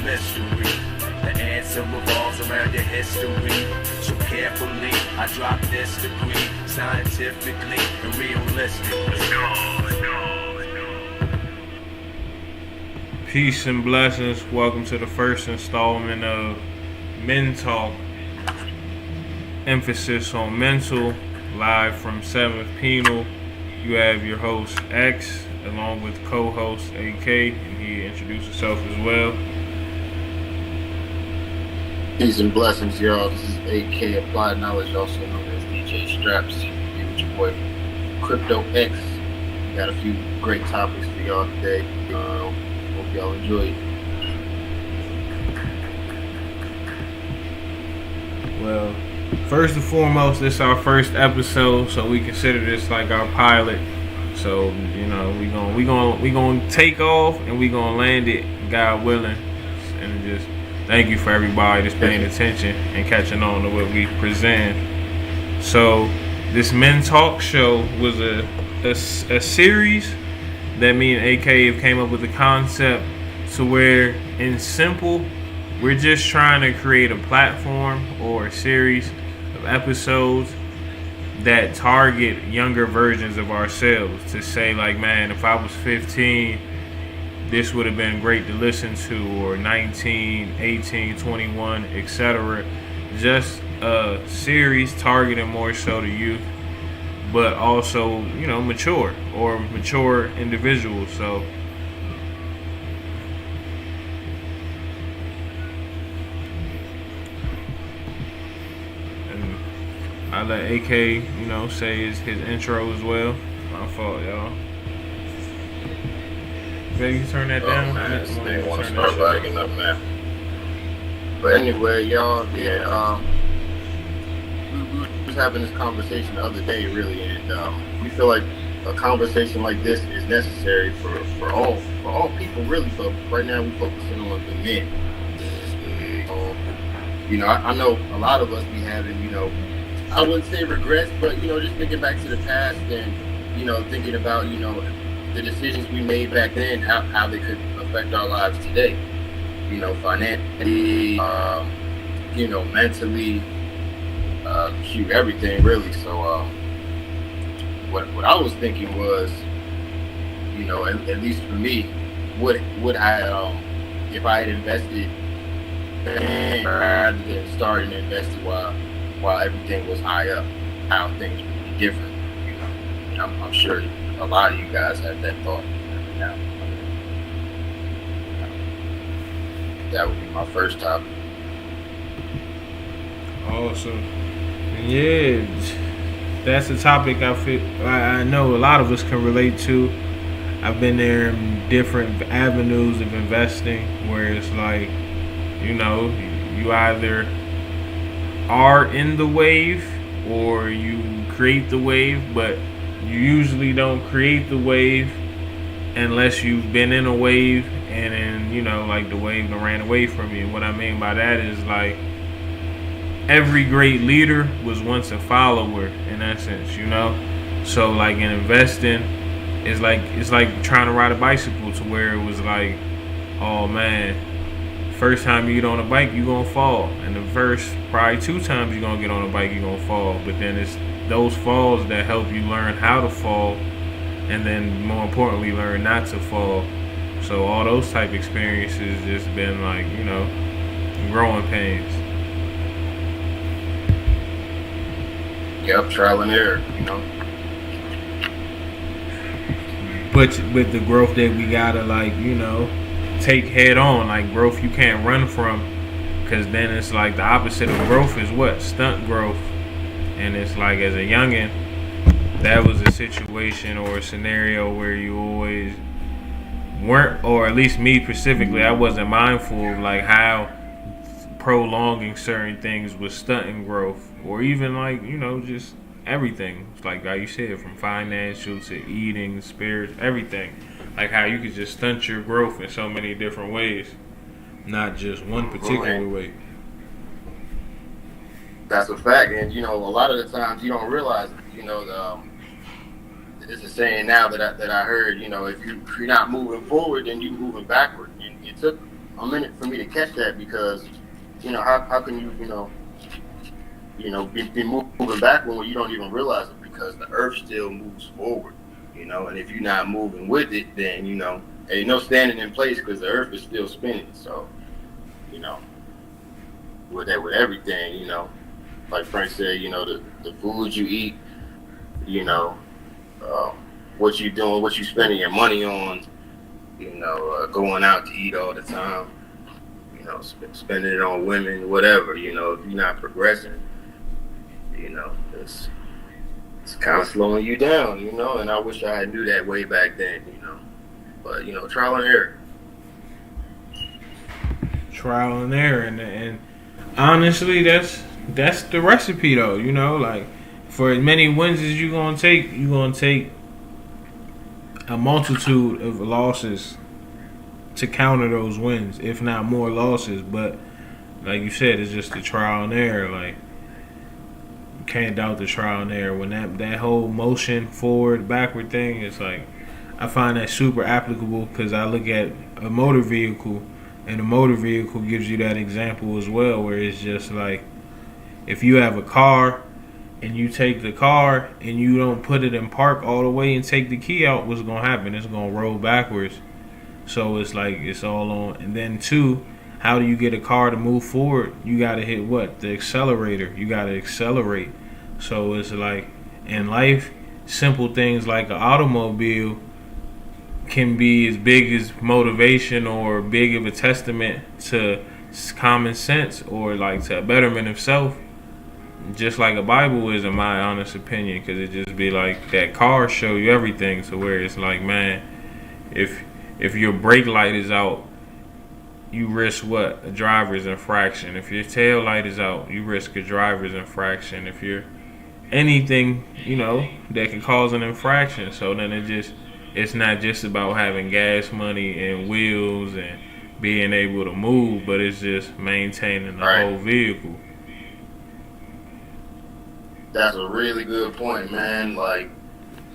mystery. The answer revolves around your history. So carefully, I drop this degree, scientifically and realistically. Let's go. Peace and blessings. Welcome to the first installment of Men Talk. Emphasis on mental. Live from 7th Pineal. You have your host X, along with co-host AK, and he introduced himself as well. Peace and blessings, y'all. This is AK Applied Knowledge, also known as DJ Straps. Here with your boy Crypto X. Got a few great topics for y'all today. Hope y'all enjoy it. Well, first and foremost, this is our first episode, so we consider this like our pilot. So we gonna take off and we gonna land it, God willing, and just thank you for everybody that's paying attention and catching on to what we present. So this Men Talk show was a series that me and AK have came up with a concept to where, in simple, we're just trying to create a platform or a series of episodes that target younger versions of ourselves, to say like, man, if I was 15, this would have been great to listen to, or 19, 18, 21, etc. Just a series targeting more so to youth, but also, mature individuals. So I let AK, say his intro as well. My fault, y'all. Baby, you turn that down. Man, they want to start bagging up, man. But anyway, y'all, we was having this conversation the other day, really, and we feel like a conversation like this is necessary for all people, really. But right now, we're focusing on the men. I know a lot of us be having, I wouldn't say regrets, but just thinking back to the past and thinking about the decisions we made back then, how they could affect our lives today. Financially, mentally, everything really. So what I was thinking was, at least for me, would I if I had invested rather than starting investing while everything was high up, how things would be different. I'm sure a lot of you guys have that thought now. That would be my first topic. Awesome. Yeah, that's a topic I know a lot of us can relate to. I've been there in different avenues of investing where it's like, you either are in the wave or you create the wave, but you usually don't create the wave unless you've been in a wave and then, like the wave that ran away from you. What I mean by that is, like, every great leader was once a follower, in essence, So like in investing, it's like trying to ride a bicycle, to where it was like, oh man, first time you get on a bike, you're going to fall. And the first probably 2 times you're going to get on a bike, you're going to fall. But then it's those falls that help you learn how to fall, and then more importantly, learn not to fall. So all those type experiences just been like, growing pains. Yep, trial and error, But with the growth that we gotta, take head on, like growth you can't run from, because then it's like the opposite of growth is what? Stunt growth. And it's like, as a youngin', that was a situation or a scenario where you always weren't, or at least me specifically, I wasn't mindful of like how prolonging certain things was stunting growth, or even just everything. Like you said, from financial to eating, spirit, everything. Like how you could just stunt your growth in so many different ways, not just one particular way. That's a fact, and a lot of the times you don't realize, there's a saying now that I heard, if you're not moving forward, then you're moving backward. It took a minute for me to catch that because, how can you, be moving backward when you don't even realize it because the earth still moves forward, and if you're not moving with it, then, ain't no standing in place because the earth is still spinning. So, with everything, like Frank said, the food you eat, what you doing, what you spending your money on, going out to eat all the time, spending it on women, whatever, if you're not progressing, it's kind of slowing you down, and I wish I had knew that way back then, but, trial and error. Trial and error, and honestly, that's the recipe though, like for as many wins as you're gonna take a multitude of losses to counter those wins, if not more losses. But like you said, it's just the trial and error. Like you can't doubt the trial and error. When that whole motion forward backward thing is like, I find that super applicable because I look at a motor vehicle, and a motor vehicle gives you that example as well, where it's just like if you have a car and you take the car and you don't put it in park all the way and take the key out, what's going to happen? It's going to roll backwards. So it's like it's all on. And then two, how do you get a car to move forward? You got to hit what? The accelerator. You got to accelerate. So it's like in life, simple things like an automobile can be as big as motivation or big of a testament to common sense or like to a betterment of self. Just like a Bible is, in my honest opinion, because it just be like that car show you everything. So where it's like, man, if your brake light is out, you risk what? A driver's infraction. If your tail light is out, you risk a driver's infraction. If you're anything, that can cause an infraction. So then it's not just about having gas money and wheels and being able to move, but it's just maintaining the whole vehicle. That's a really good point, man. Like,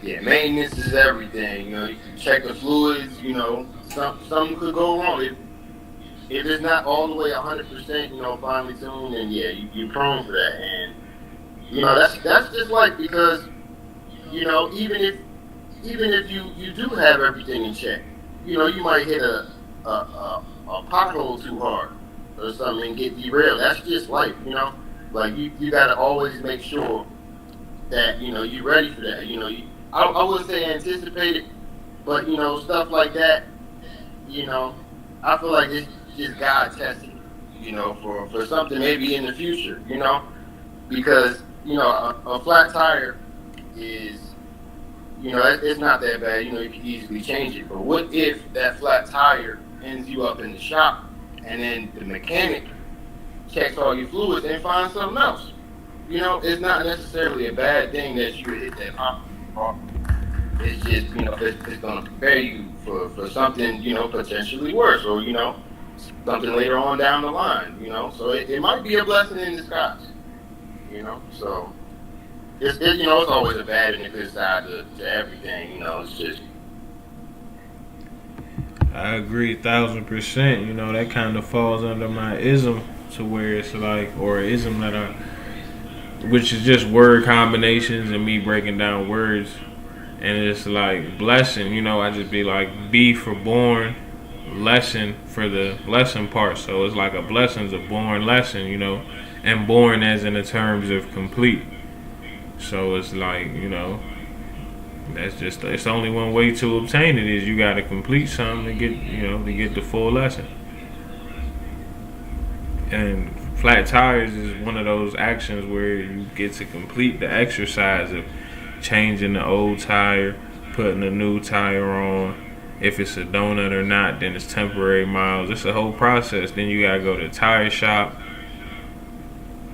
yeah, maintenance is everything. You can check the fluids. Something could go wrong. If it's not all the way 100%, finely tuned, then yeah, you're prone for that. And that's just like because even if you do have everything in check, you might hit a pothole too hard or something and get derailed. That's just life, Like you got to always make sure that you're ready for that. I wouldn't say anticipate it, but stuff like that. I feel like it's just God testing. For something maybe in the future. Because a flat tire is it's not that bad. You can easily change it. But what if that flat tire ends you up in the shop and then the mechanic checks all your fluids and finds something else? It's not necessarily a bad thing that you hit that pop. It's just, it's going to prepare you for something, potentially worse or, something later on down the line, So it might be a blessing in disguise, So it's always a bad and a good side to everything, It's just. I agree 1,000%. That kind of falls under my ism to where it's like, or ism that which is just word combinations and me breaking down words, and it's like blessing. I just be like B for born, lesson for the lesson part. So it's like a blessing's a born lesson, and born as in the terms of complete. So it's like that's just it's only one way to obtain it is you got to complete something to get the full lesson. And flat tires is one of those actions where you get to complete the exercise of changing the old tire, putting a new tire on. If it's a donut or not, then it's temporary miles. It's a whole process. Then you gotta go to the tire shop,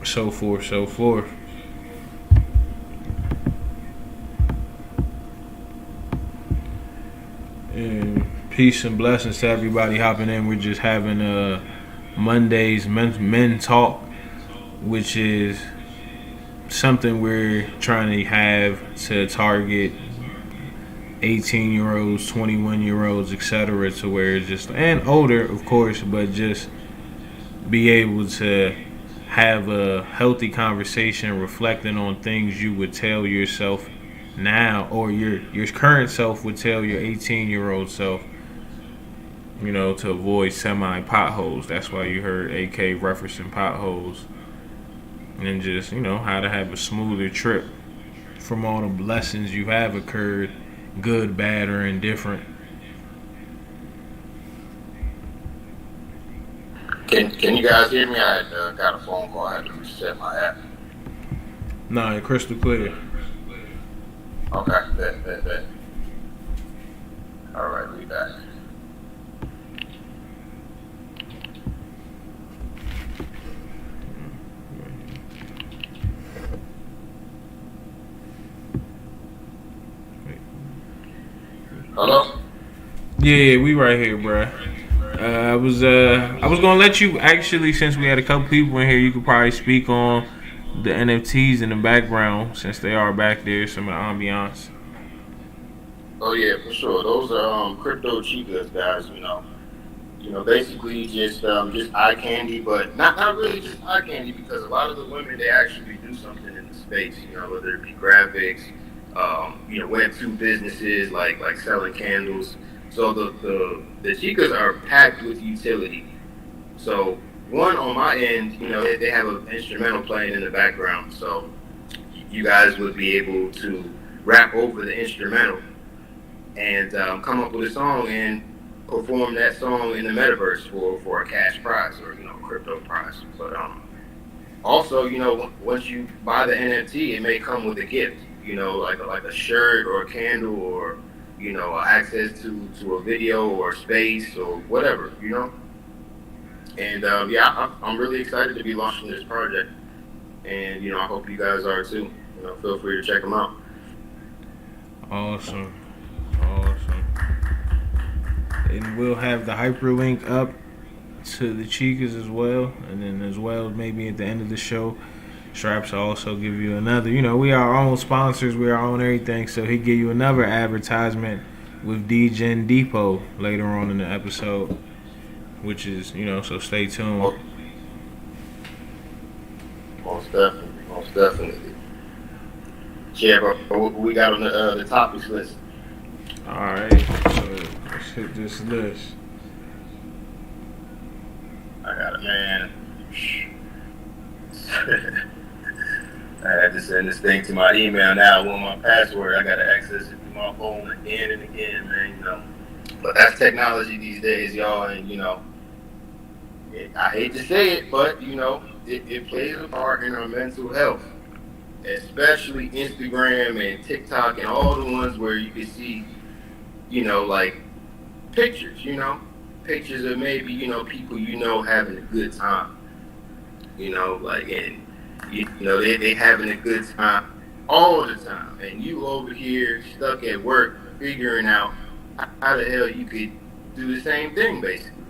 so forth, so forth. And peace and blessings to everybody hopping in. We're just having Monday's men talk, which is something we're trying to have to target 18-year-olds, 21-year-olds, etc. To where it's just, and older, of course, but just be able to have a healthy conversation reflecting on things you would tell yourself now, or your current self would tell your 18-year-old self, to avoid semi potholes. That's why you heard AK referencing potholes. And just, how to have a smoother trip from all the lessons you have occurred, good, bad, or indifferent. Can you guys hear me? I had got a phone call. I had to reset my app. Nah, crystal clear. Okay, bet. All right, we back. Hello? Yeah, we right here, bruh. I was gonna let you, actually, since we had a couple people in here, you could probably speak on the NFTs in the background, since they are back there, some of the ambiance. Oh yeah, for sure. Those are crypto chicas, guys. Basically just eye candy, but not really just eye candy, because a lot of the women, they actually do something in the space. Whether it be graphics, Web2 businesses like selling candles. So the chicas are packed with utility. So one on my end, they have an instrumental playing in the background. So you guys would be able to rap over the instrumental and come up with a song and perform that song in the metaverse for a cash prize or crypto prize. But also, once you buy the NFT, it may come with a gift. Like a shirt or a candle or access to a video or space or whatever. And I'm really excited to be launching this project, and I hope you guys are too. Feel free to check them out. Awesome. And we'll have the hyperlink up to the chicas as well, and then as well maybe at the end of the show, Straps will also give you another. We are our own sponsors, we are our own everything, so he'll give you another advertisement with DGen Depot later on in the episode, which is, so stay tuned. Most definitely. Yeah, bro, what we got on the topics list? Alright, so let's hit this list. I got it, man. I had to send this thing to my email now. I want my password. I got to access it through my phone again and again, man. But that's technology these days, y'all. And, I hate to say it, but, it plays a part in our mental health. Especially Instagram and TikTok and all the ones where you can see, like pictures, pictures of maybe, people, having a good time. They having a good time all the time, and you over here stuck at work figuring out how the hell you could do the same thing, basically.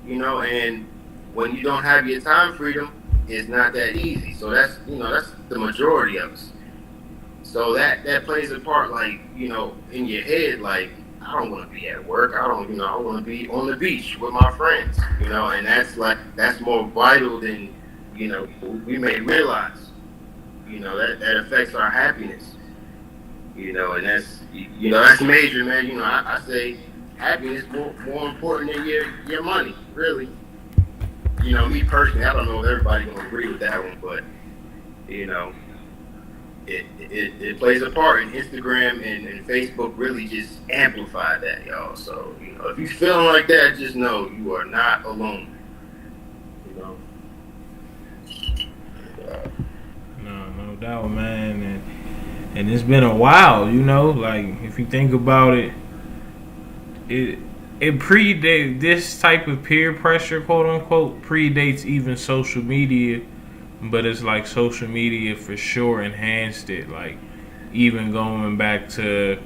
And when you don't have your time freedom, it's not that easy. So that's the majority of us. So that plays a part, like, in your head, like, I don't want to be at work. I want to be on the beach with my friends, and that's more vital than, we may realize, that affects our happiness, and that's major, man. I say happiness more important than your money, really. Me personally, I don't know if everybody gonna agree with that one, but it plays a part, and Instagram and Facebook really just amplify that, y'all. So if you feeling like that, just know you are not alone. No doubt, man, and it's been a while, like if you think about it, it predates, this type of peer pressure, quote unquote, predates even social media, but it's like social media for sure enhanced it, like even going back to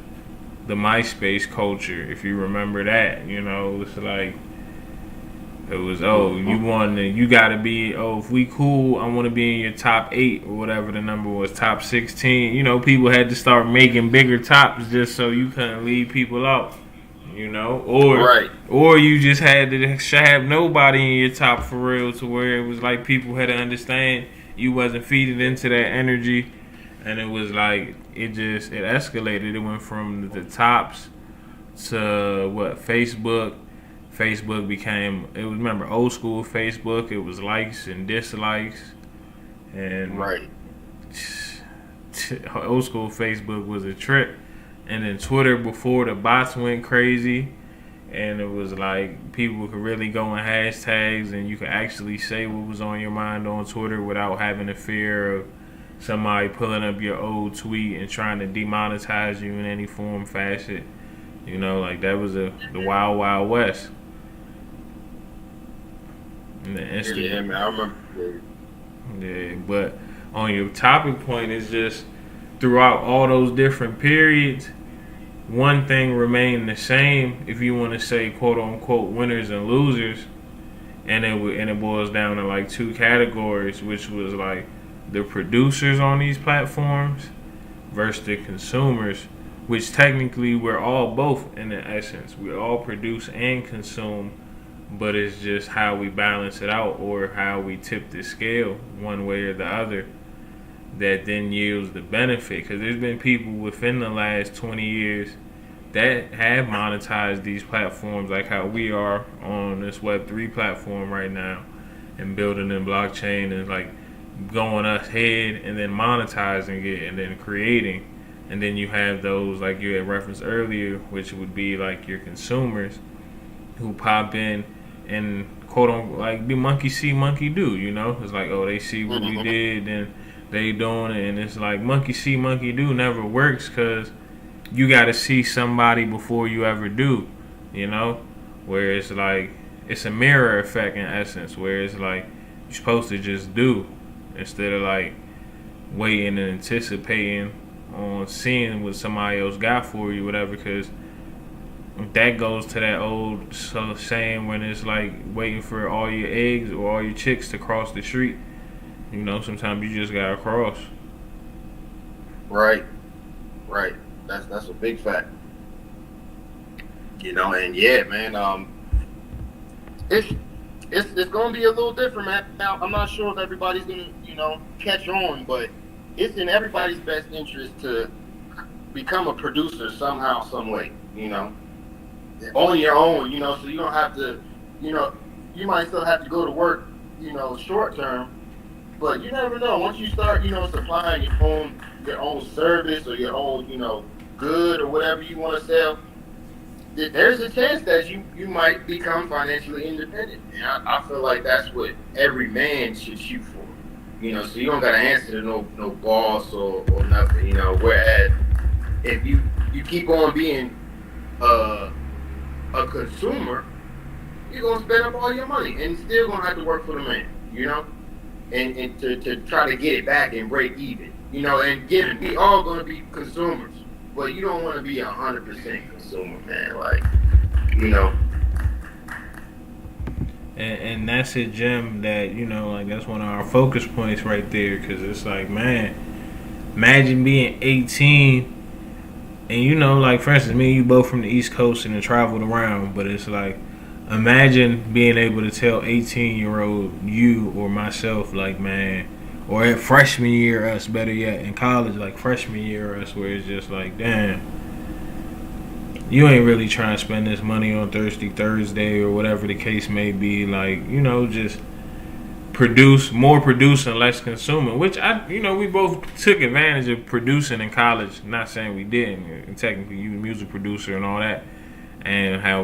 the MySpace culture, if you remember that, it's like It was, you gotta be, if we cool, I want to be in your top 8 or whatever the number was, top 16. You know, people had to start making bigger tops just so you couldn't leave people out. You know, or you just had to have nobody in your top for real, to where it was like people had to understand you wasn't feeding into that energy, and it was like it escalated. It went from the tops to what Facebook. Facebook became, it was, remember, old school Facebook. It was likes and dislikes, and old school Facebook was a trip. And then Twitter, before the bots went crazy, and it was like people could really go in hashtags, and you could actually say what was on your mind on Twitter without having the fear of somebody pulling up your old tweet and trying to demonetize you in any form, fashion. You know, like that was the wild, wild west. Yeah, man, I remember. Yeah, but on your topic point, it's just throughout all those different periods, one thing remained the same. If you want to say quote unquote winners and losers, and it boils down to like 2 categories, which was like the producers on these platforms versus the consumers, which technically we're all both in the essence. We all produce and consume. But it's just how we balance it out, or how we tip the scale one way or the other, that then yields the benefit. Because there's been people within the last 20 years that have monetized these platforms, like how we are on this Web3 platform right now, and building in blockchain and like going ahead and then monetizing it and then creating. And then you have those, like you had referenced earlier, which would be like your consumers who pop in and quote unquote like do monkey see, monkey do. You know, it's like, they see what we did and they doing it, and it's like monkey see, monkey do never works, because you got to see somebody before you ever do. You know, where it's like it's a mirror effect in essence, where it's like you're supposed to just do instead of like waiting and anticipating on seeing what somebody else got for you, whatever, because that goes to that old saying when it's like waiting for all your eggs or all your chicks to cross the street. You know, sometimes you just gotta cross. Right. That's a big fact. You know, and yeah, man, it's gonna be a little different, man. Now, I'm not sure if everybody's gonna, catch on, but it's in everybody's best interest to become a producer somehow, some way, on your own, so you don't have to, you might still have to go to work, short term, but you never know. Once you start, supplying your own service or your own, good or whatever you want to sell, there's a chance that you might become financially independent. And I feel like that's what every man should shoot for. So you don't got to answer to no boss or nothing, whereas if you keep on being a consumer, you're going to spend up all your money and still going to have to work for the man, and to try to get it back and break even, and we all going to be consumers, but you don't want to be 100% consumer, man, And that's a gem that, like that's one of our focus points right there, because it's like, man, imagine being 18 and, like, for instance, me and you both from the East Coast and traveled around, but it's like, imagine being able to tell 18-year-old you or myself, like, man, or at freshman year us, better yet, in college, like freshman year us, where it's just like, damn, you ain't really trying to spend this money on Thirsty Thursday or whatever the case may be. Like, just more producing, less consuming, which we both took advantage of producing in college. Not saying we didn't. And technically, you a music producer and all that, and how,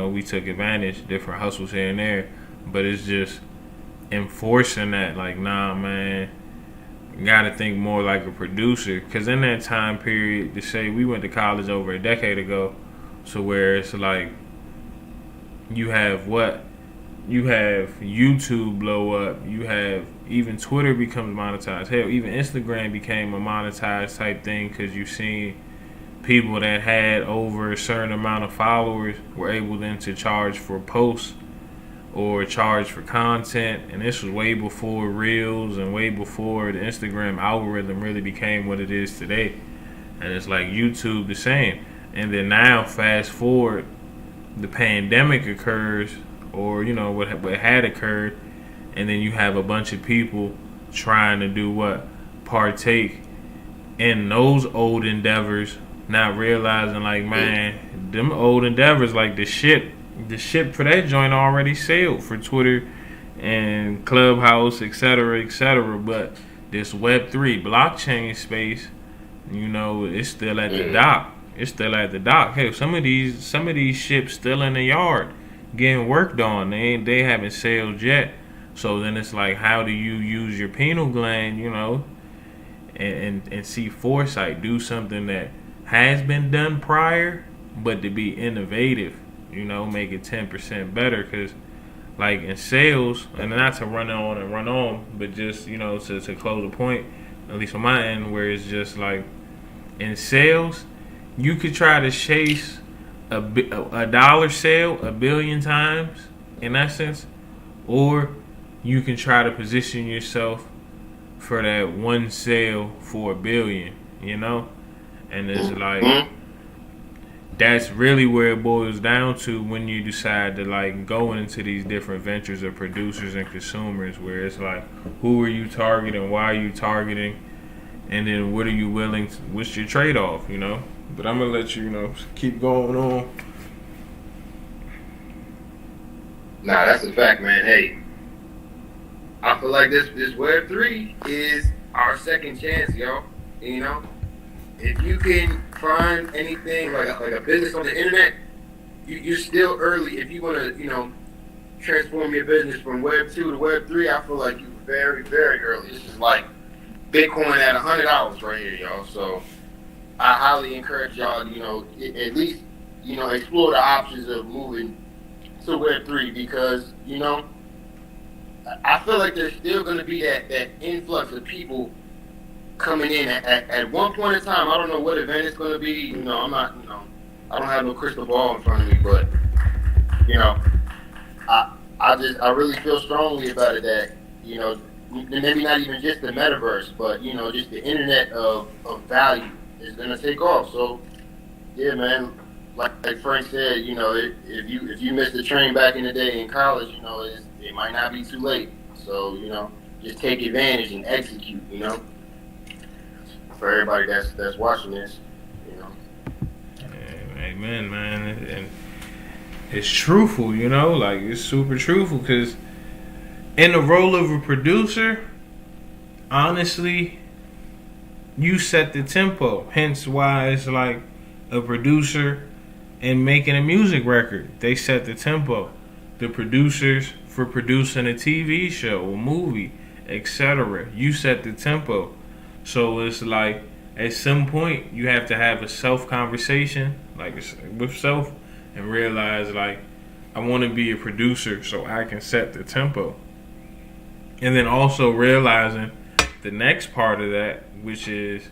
we took advantage, different hustles here and there. But it's just enforcing that, like, nah, man, you gotta think more like a producer. Because in that time period, to say we went to college over a decade ago, so where it's like you have YouTube blow up, you have even Twitter becomes monetized. Hell, even Instagram became a monetized type thing, because you've seen people that had over a certain amount of followers were able then to charge for posts or charge for content. And this was way before Reels and way before the Instagram algorithm really became what it is today. And it's like YouTube the same. And then now, fast forward, the pandemic occurs, or what had occurred, and then you have a bunch of people trying to do what? Partake in those old endeavors, not realizing like, man, them old endeavors, like the shit for that joint already sailed for Twitter and Clubhouse, etc., etc. But this Web3 blockchain space, it's still at the dock. It's still at the dock. Hey, some of these ships still in the yard getting worked on. They haven't sailed yet. So then it's like, how do you use your pineal gland, and see foresight, do something that has been done prior, but to be innovative, make it 10% better. Because like in sales, and not to run on, but just to close a point, at least on my end, where it's just like in sales, you could try to chase a dollar sale 1 billion times in that sense, or you can try to position yourself for that one sale for 1 billion, and it's like, that's really where it boils down to when you decide to like go into these different ventures of producers and consumers, where it's like, who are you targeting, why are you targeting, and then what are you willing to, what's your trade-off, But I'm gonna let you, keep going on. Nah, that's a fact, man. Hey, I feel like this Web3 is our second chance, yo. If you can find anything like a business on the internet, you're still early. If you want to, transform your business from Web 2 to Web 3, I feel like you're very, very early. This is like Bitcoin at $100 right here, y'all. So I highly encourage y'all, at least, explore the options of moving to Web 3, because, I feel like there's still going to be that influx of people coming in at one point in time. I don't know what event it's going to be. I'm not, I don't have no crystal ball in front of me, but, I really feel strongly about it that, maybe not even just the metaverse, but, just the internet of value is going to take off. So, yeah, man, like Frank said, if you missed the train back in the day in college, it might not be too late. So, just take advantage and execute, for everybody that's watching this, Amen, man. And it's truthful, like it's super truthful, because in the role of a producer, honestly, you set the tempo. Hence why it's like a producer and making a music record, they set the tempo. The producers for producing a TV show, a movie, etc., you set the tempo. So it's like, at some point, you have to have a self-conversation, like with self, and realize, like, I want to be a producer so I can set the tempo. And then also realizing the next part of that, which is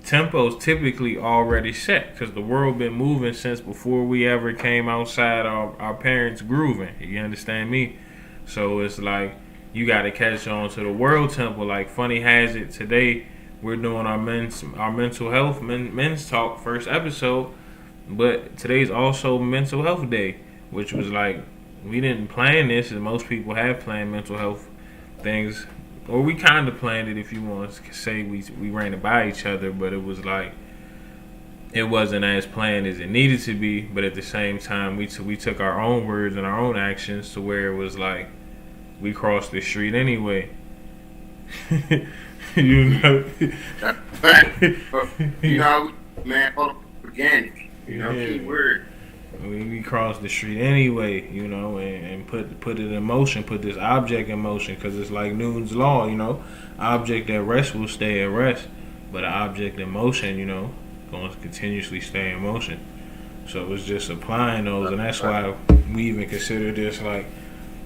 tempo's typically already set, because the world been moving since before we ever came outside our parents' grooving. You understand me? So it's like, you got to catch on to the world tempo. Like Funny has it today, we're doing our mental health men's talk first episode, but today's also mental health day, which was like, we didn't plan this, and most people have planned mental health things, or we kind of planned it, if you want to say we ran it by each other, but it was like, it wasn't as planned as it needed to be. But at the same time, we took our own words and our own actions to where it was like, we crossed the street anyway. Man, organic, key word. We crossed the street anyway, and put it in motion, put this object in motion, because it's like Newton's law, object at rest will stay at rest, but an object in motion, going to continuously stay in motion. So it's just applying those, and that's why we even consider this like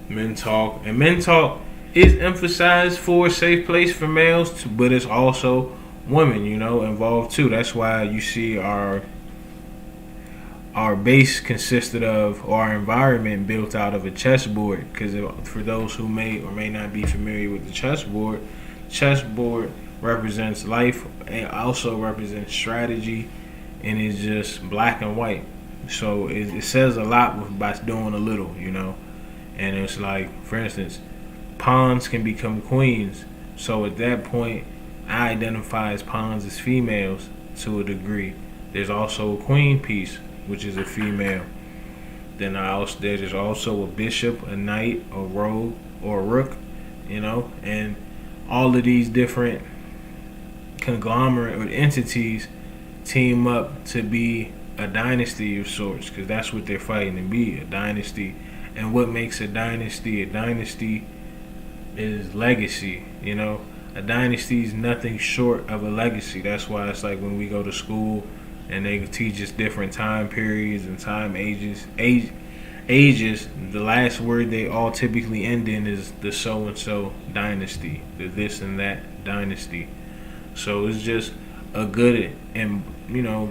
men talk. And men talk is emphasized for a safe place for males, but it's also women, involved too. That's why you see our our base consisted of, or our environment built out of a chessboard. Because for those who may or may not be familiar with the chessboard represents life and also represents strategy, and it's just black and white. So it says a lot by doing a little, And it's like, for instance, pawns can become queens. So at that point, I identify as pawns as females to a degree. There's also a queen piece, which is a female. Then there's also a bishop, a knight, a rogue, or a rook, and all of these different conglomerate or entities team up to be a dynasty of sorts, because that's what they're fighting to be, a dynasty. And what makes a dynasty? A dynasty is legacy, A dynasty is nothing short of a legacy. That's why it's like when we go to school and they teach us different time periods and time ages, the last word they all typically end in is the so-and-so dynasty, the this and that dynasty. So it's just a good and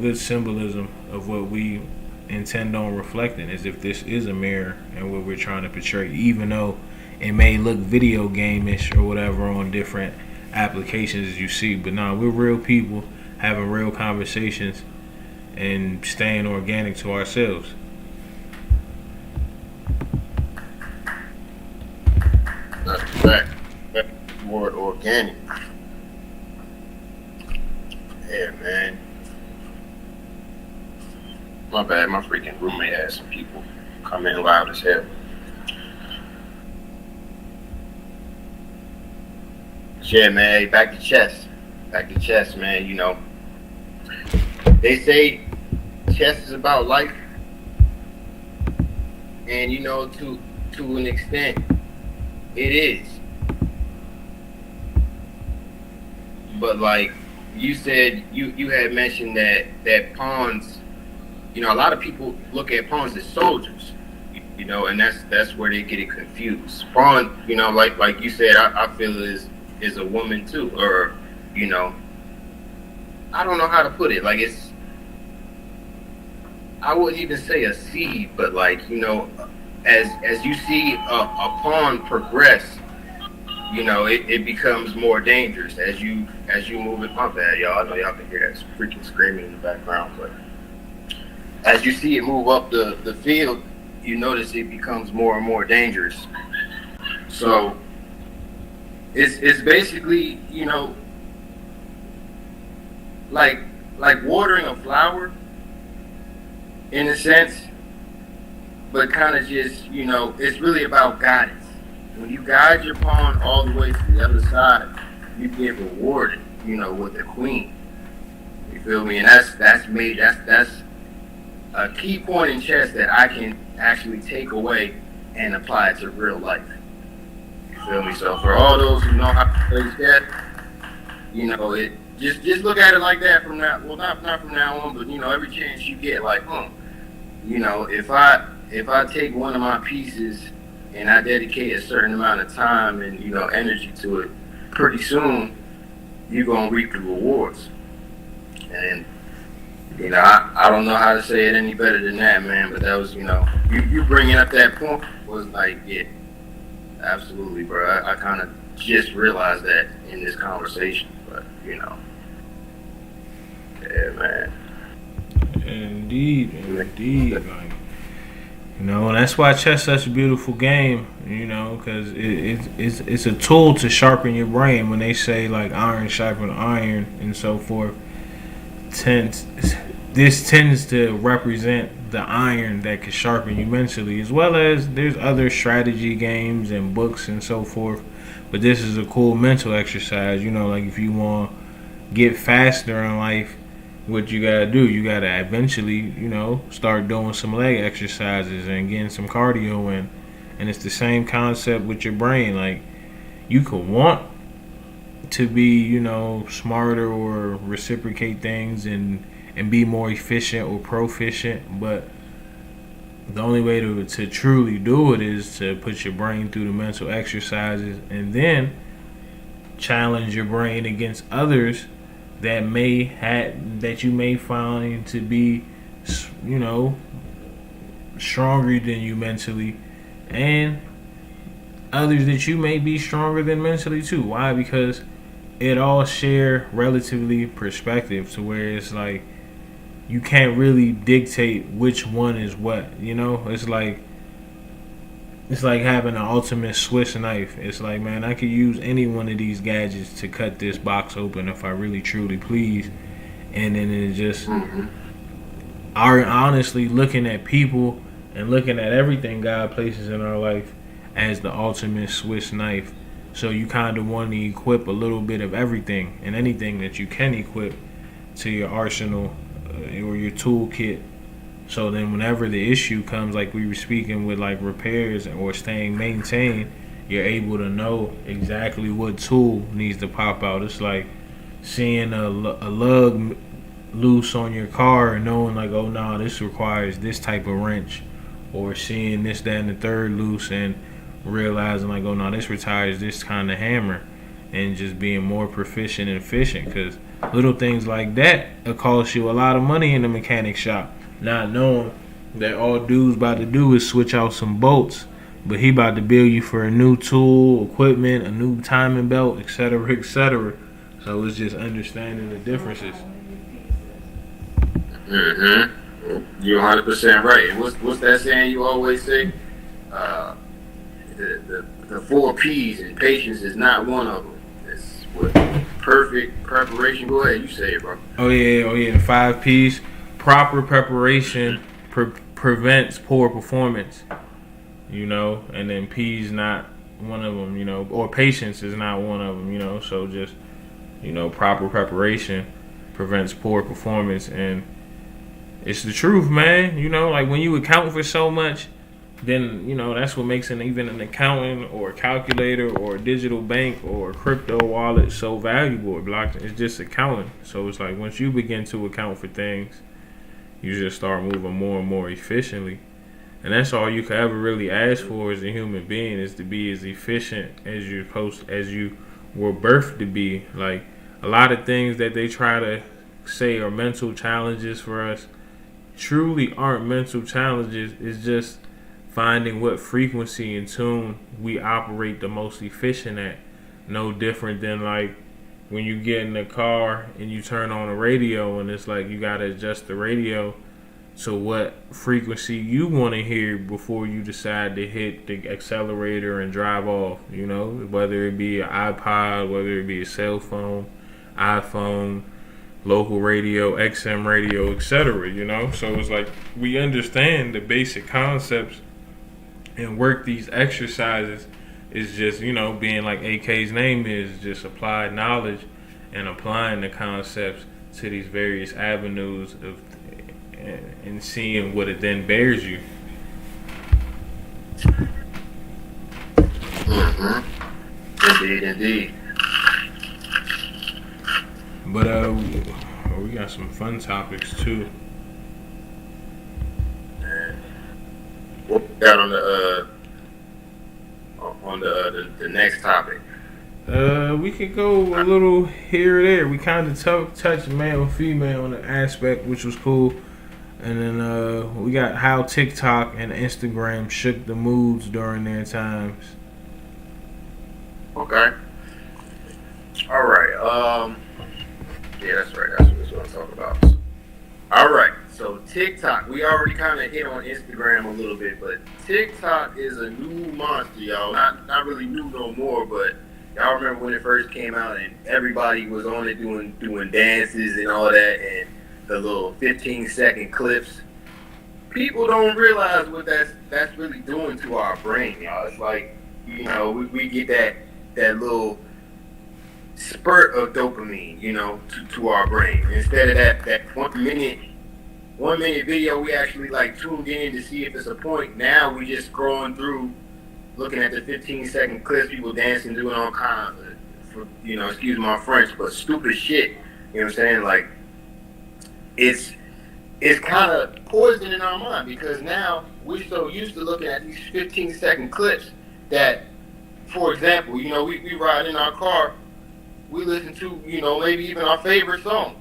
good symbolism of what we intend on reflecting, as if this is a mirror and what we're trying to portray, even though it may look video game-ish or whatever on different applications as you see. But no, we're real people having real conversations and staying organic to ourselves. That's correct. That word organic. Yeah, man. My bad, my freaking roommate had some people come in loud as hell. Yeah, man, hey, back to chess. Back to chess, man, They say chess is about life. And, to an extent, it is. But, like you said, you had mentioned that pawns, a lot of people look at pawns as soldiers, and that's where they get it confused. Pawn, like you said, I feel is a woman too, or I don't know how to put it. Like I wouldn't even say a seed, but as you see a pawn progress, it becomes more dangerous as you move it. My bad, y'all. I know y'all can hear that freaking screaming in the background, but as you see it move up the field, you notice it becomes more and more dangerous. So it's basically, like watering a flower in a sense, but kind of just, it's really about guidance. When you guide your pawn all the way to the other side, you get rewarded, with the queen. You feel me? And that's a key point in chess that I can actually take away and apply it to real life. You feel me? So for all those who know how to play chess, it just look at it like that from now. Well, not from now on, but every chance you get, like, if I take one of my pieces and I dedicate a certain amount of time and energy to it, pretty soon you're gonna reap the rewards. And I don't know how to say it any better than that, man. But that was, you bringing up that point was like, yeah, absolutely, bro. I kind of just realized that in this conversation, but yeah, man. Indeed. Like, and that's why chess is such a beautiful game, because it's a tool to sharpen your brain. When they say, like, iron sharpen iron and so forth, this tends to represent the iron that can sharpen you mentally, as well as there's other strategy games and books and so forth. But this is a cool mental exercise, like if you want to get faster in life, what you gotta do, you gotta eventually, start doing some leg exercises and getting some cardio in. And it's the same concept with your brain. Like, you could want to be, smarter or reciprocate things and be more efficient or proficient, but the only way to truly do it is to put your brain through the mental exercises and then challenge your brain against others that you may find to be you know, stronger than you mentally, and others that you may be stronger than mentally too. Why? Because it all share relatively perspective to where it's like you can't really dictate which one is what. You know, it's like having an ultimate Swiss knife. It's like, man, I could use any one of these gadgets to cut this box open if I really truly please. And then it just, honestly, looking at people and looking at everything God places in our life as the ultimate Swiss knife. So you kind of want to equip a little bit of everything and anything that you can equip to your arsenal or your toolkit. So then whenever the issue comes, like we were speaking with like repairs or staying maintained, you're able to know exactly what tool needs to pop out. It's like seeing a lug loose on your car and knowing like, oh no, this requires this type of wrench, or seeing this, that, and the third loose and realizing like, oh no, this requires this kind of hammer, and just being more proficient and efficient. Because little things like that will cost you a lot of money in the mechanic shop, not knowing that all dude's about to do is switch out some bolts, but he about to bill you for a new tool, equipment, a new timing belt, etc., etc. So it's just understanding the differences. You're 100% right. And what's that saying you always say? The 4 P's, and patience is not one of them. It's what perfect preparation. Go ahead, you say it, bro. Oh yeah. The 5 P's. Proper preparation prevents poor performance. You know, and then P's not one of them. You know, or patience is not one of them. You know, so just, you know, proper preparation prevents poor performance, and it's the truth, man. You know, like when you account for so much, then, you know, that's what makes even an accountant or a calculator or a digital bank or a crypto wallet so valuable. Or blockchain, it's just accounting. So it's like once you begin to account for things, you just start moving more and more efficiently. And that's all you could ever really ask for as a human being, is to be as efficient as you were birthed to be. Like a lot of things that they try to say are mental challenges for us truly aren't mental challenges. It's just finding what frequency and tune we operate the most efficient at. No different than like when you get in the car and you turn on the radio, and it's like you gotta adjust the radio to what frequency you want to hear before you decide to hit the accelerator and drive off. You know, whether it be an iPod, whether it be a cell phone, iPhone, local radio, XM radio, etc. You know, so it's like we understand the basic concepts and work these exercises. Is just, you know, being like AK's name is, just applied knowledge and applying the concepts to these various avenues of and seeing what it then bears you. Indeed. But we got some fun topics too. What we got on the next topic? We could go a little here or there. We kind of touched male and female on the aspect, which was cool. And then we got how TikTok and Instagram shook the moods during their times. Okay. All right. Yeah, that's right. That's what I'm talking about. All right. So TikTok, we already kind of hit on Instagram a little bit, but TikTok is a new monster, y'all. Not really new no more, but y'all remember when it first came out and everybody was on it doing dances and all that, and the little 15-second clips. People don't realize what that's really doing to our brain, y'all. It's like, you know, we get that little spurt of dopamine, you know, to our brain. Instead of that 1 minute video we actually like tuned in to see if it's a point. Now we just scrolling through, looking at the 15-second clips, people dancing, doing all kinds of, you know, excuse my French, but stupid shit. You know what I'm saying? Like, it's kind of poison in our mind, because now we're so used to looking at these 15-second clips that, for example, you know, we ride in our car, we listen to, you know, maybe even our favorite song.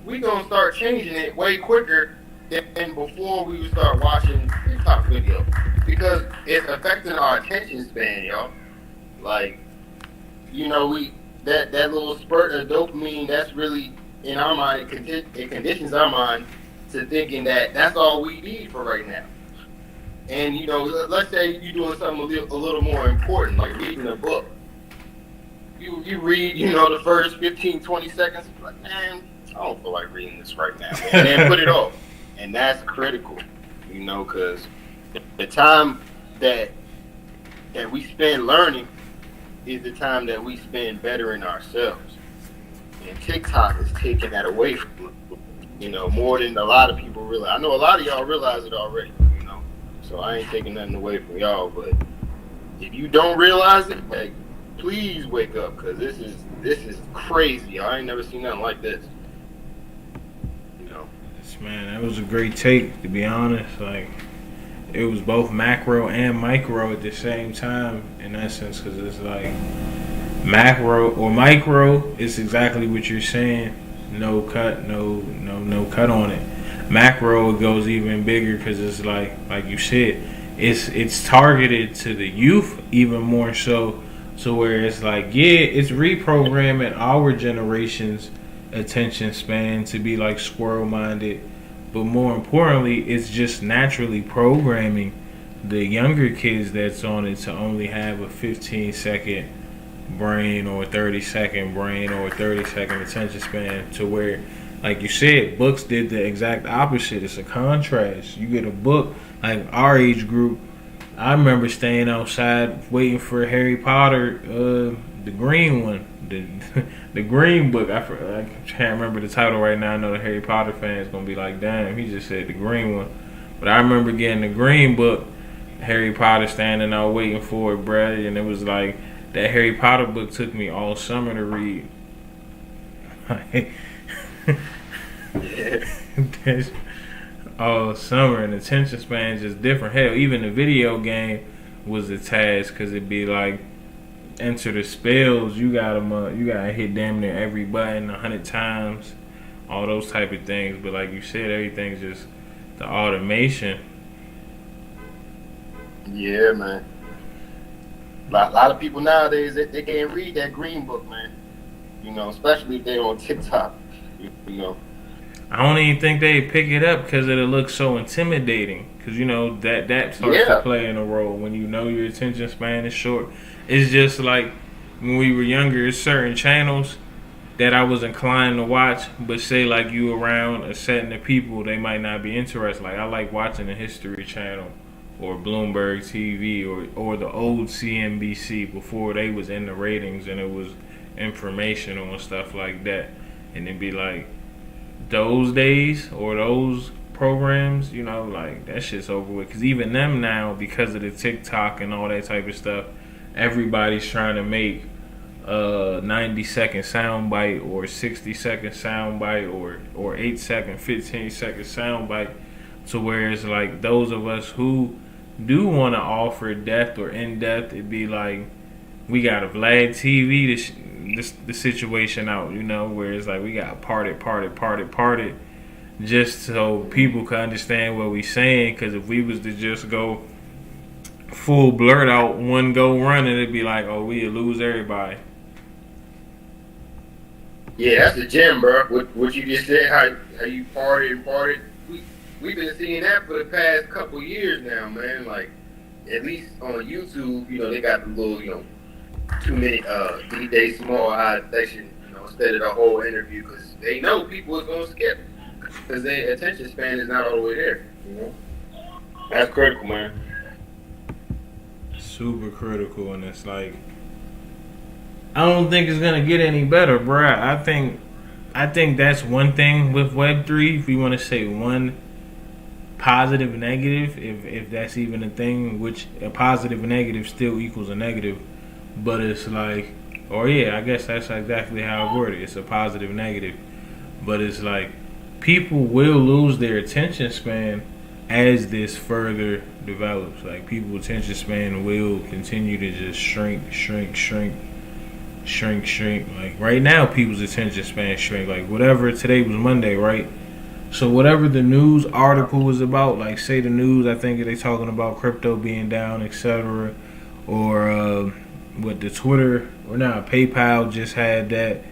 We gonna start changing it way quicker than before we would start watching TikTok videos because it's affecting our attention span, y'all. Like, we that little spurt of dopamine that's really in our mind. It conditions our mind to thinking that that's all we need for right now. And let's say you're doing something a little more important, like reading a book. You read, the first 15, 20 seconds, like, man, I don't feel like reading this right now, man. And then put it off. And that's critical, because the time that we spend learning is the time that we spend bettering ourselves. And TikTok is taking that away from us, more than a lot of people realize. I know a lot of y'all realize it already, so I ain't taking nothing away from y'all. But if you don't realize it, like, please wake up, because this is crazy. I ain't never seen nothing like this. Man, that was a great take, to be honest. Like, it was both macro and micro at the same time, in essence, because it's like macro or micro is exactly what you're saying. No cut, no cut on it. Macro, it goes even bigger because it's like you said, it's targeted to the youth even more so where it's like, yeah, it's reprogramming our generation's attention span to be like squirrel minded, but more importantly, it's just naturally programming the younger kids that's on it to only have a 15-second brain or a 30-second brain or a 30-second attention span, to where, like you said, books did the exact opposite. It's a contrast. You get a book like our age group. I remember staying outside waiting for Harry Potter, the green one, the green book. I can't remember the title right now. I know the Harry Potter fans gonna be like, damn, he just said the green one. But I remember getting the green book, Harry Potter, standing out waiting for it, bruh. And it was like, that Harry Potter book took me all summer to read. All summer, and attention span is just different. Hell, even the video game was a task, because it'd be like, enter the spells, you gotta hit damn near every button 100 times, all those type of things. But like you said, everything's just the automation. Yeah, man. A lot of people nowadays, they can't read that green book, man. Especially if they're on TikTok. I don't even think they pick it up because it'll look so intimidating. Because that starts to play in a role when your attention span is short. It's just like when we were younger, there's certain channels that I was inclined to watch, but say like you around a setting of people, they might not be interested. Like I like watching the History Channel or Bloomberg TV or the old CNBC before they was in the ratings and it was informational and stuff like that. And it'd be like those days or those programs, like that shit's over with. Because even them now, because of the TikTok and all that type of stuff, everybody's trying to make a 90-second soundbite or 60-second soundbite or 8-second, 15-second soundbite, to where it's like those of us who do want to offer depth or in-depth, it'd be like we got a Vlad TV the situation out, where it's like we got parted just so people can understand what we saying. Because if we was to just go full blurt out one go running, it'd be like, oh, we'd lose everybody. Yeah, that's the gem, bro. What you just said, how you parted. We've been seeing that for the past couple years now, man. Like, at least on YouTube, they got the little, 2-minute DJ small eye section, instead of the whole interview, because they know people is gonna skip because their attention span is not all the way there. That's critical, man. Super critical, and it's like, I don't think it's gonna get any better, bruh. I think that's one thing with Web3. If you want to say one positive, negative, if that's even a thing, which a positive and negative still equals a negative, but it's like, I guess that's exactly how I word it. It's a positive, negative, but it's like people will lose their attention span as this further develops. Like people's attention span will continue to just shrink. Like right now, people's attention span shrink. Like whatever, today was Monday, right? So whatever the news article was about, like say the news, I think they talking about crypto being down, etc. Or what the Twitter or now PayPal just had that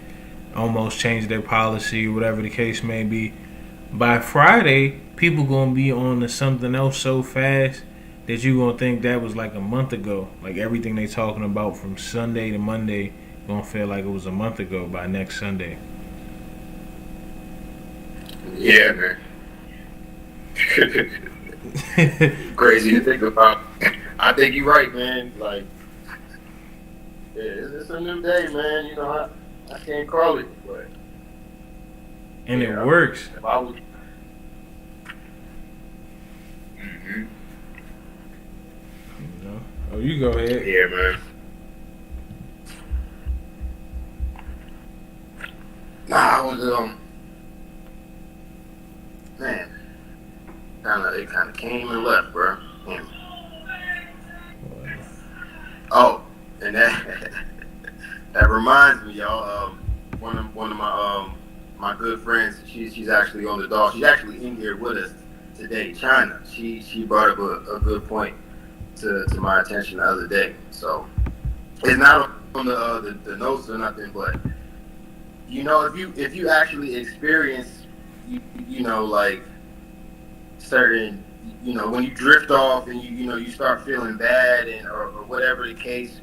almost changed their policy, whatever the case may be. By Friday, people gonna be on to something else so fast that you gonna think that was like a month ago. Like everything they talking about from Sunday to Monday gonna feel like it was a month ago by next Sunday. Yeah, man. Crazy to think about. I think you're right, man. Like, yeah, it's a new day, man. You know, I can't call it, but And it works. If I was, Oh, you go ahead. yeah, man. Nah, I was man, it kind of came and left, bro. Oh, and that that reminds me, y'all. One of my good friends. She's actually on the dog. She's actually in here with us today. China. She brought up a good point to my attention the other day. So it's not on the notes or nothing, but you know, if you actually experience, you know, like certain, you know, when you drift off and you know you start feeling bad and or whatever the case,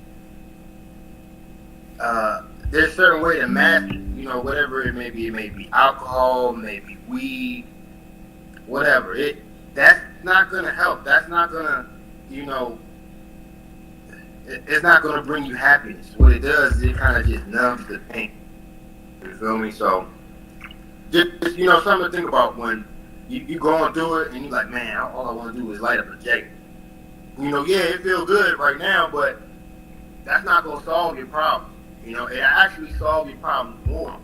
there's a certain way to mask it, you know, whatever it may be. It may be alcohol, maybe weed, whatever. That's not gonna help. That's not gonna, you know, it's not gonna bring you happiness. What it does is it kind of just numbs the pain. You feel me? So, just, you know, something to think about when you going through it and you're like, man, all I want to do is light up a J. You know, yeah, it feels good right now, but that's not going to solve your problem. You know, it actually solve your problem more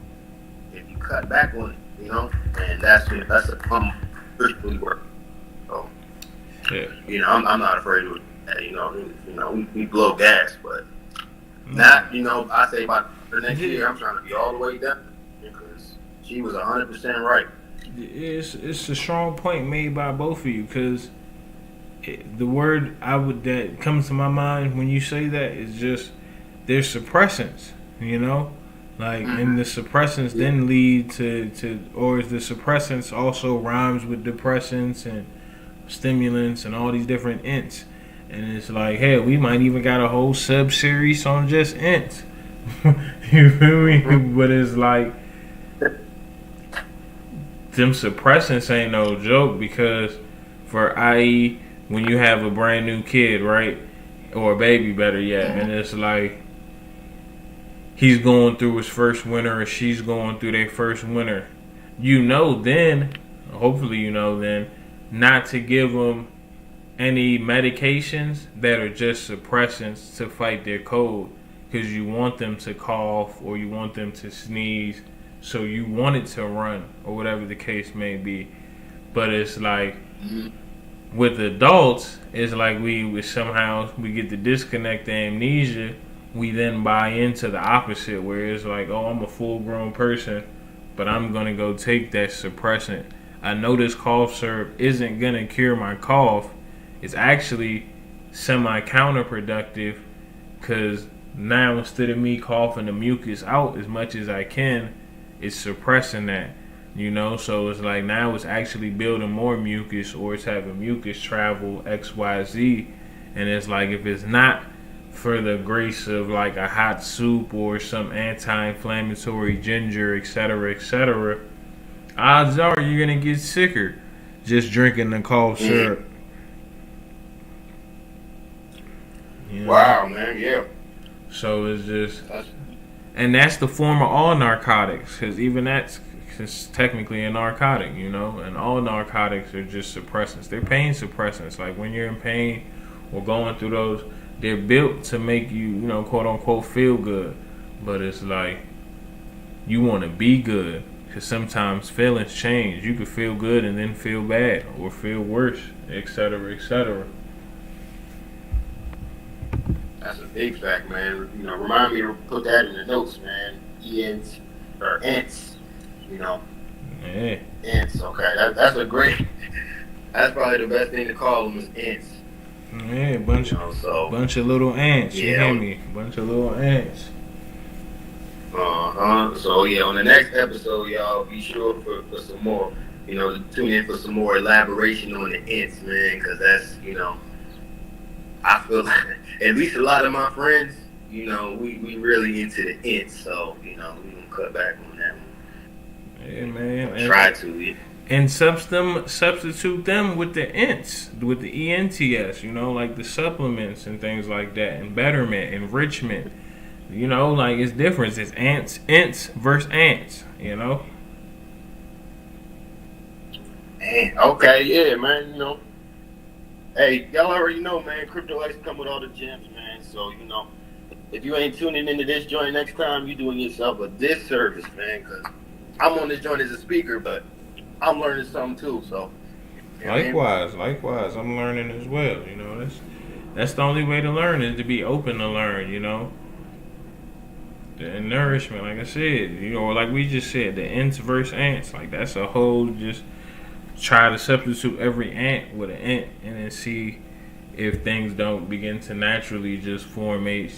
if you cut back on it, you know, and that's a really work. So, Yeah. you know, I'm not afraid of that. You know, we blow gas, but not, you know, I say by the next year, I'm trying to be all the way down because she was 100% right. It's a strong point made by both of you because the word that comes to my mind when you say that is just there's suppressants, you know, like and the suppressants then lead to or is the suppressants also rhymes with depressants and stimulants and all these different ints, and it's like, hey, we might even got a whole sub series on just ints. You feel me? But it's like them suppressants ain't no joke because for i.e. when you have a brand new kid, right? Or a baby, better yet, and it's like he's going through his first winter or she's going through their first winter. You know then, hopefully you know then, not to give them any medications that are just suppressants to fight their cold because you want them to cough or you want them to sneeze, so you want it to run or whatever the case may be. But it's like with adults, it's like we somehow we get to disconnect the amnesia. We then buy into the opposite where it's like, oh, I'm a full grown person, but I'm gonna go take that suppressant. I know this cough syrup isn't gonna cure my cough. It's actually semi counterproductive because now instead of me coughing the mucus out as much as I can, it's suppressing that, you know. So it's like now it's actually building more mucus or it's having mucus travel XYZ, and it's like if it's not for the grace of like a hot soup or some anti-inflammatory ginger, etc., odds are you're gonna get sicker just drinking the cough syrup. You know? Wow, man, yeah. So it's just, and that's the form of all narcotics, because even that's technically a narcotic, you know, and all narcotics are just suppressants. They're pain suppressants. Like when you're in pain or going through those, they're built to make you, you know, quote unquote, feel good. But it's like you want to be good, because sometimes feelings change. You could feel good and then feel bad or feel worse, etc., etc. That's a big fact, man. You know, remind me to put that in the notes, man. ENT or ENTs, you know. Yeah. Ants. Okay, that's a great. That's probably the best thing to call them is ants. Yeah, So bunch of little ants. You yeah. hear me? Bunch of little ants. So yeah, on the next episode, y'all be sure for some more. To tune in for some more elaboration on the ants, man, because that's I feel like at least a lot of my friends, we really into the ants, so we gonna cut back on that one. Yeah, man. Try to. Yeah. And substitute them with the ents, with the ENTS, like the supplements and things like that, and betterment, enrichment. Like it's different. It's ants versus ants, Man, okay, yeah, man, Hey, y'all already know, man, Crypto Lights come with all the gems, man. So, if you ain't tuning into this joint next time, you're doing yourself a disservice, man, because I'm on this joint as a speaker, but I'm learning something too, so. Likewise, I'm learning as well. That's the only way to learn is to be open to learn. The nourishment, like I said, like we just said, the ants versus ants, like that's a whole just try to substitute every ant with an ant, and then see if things don't begin to naturally just create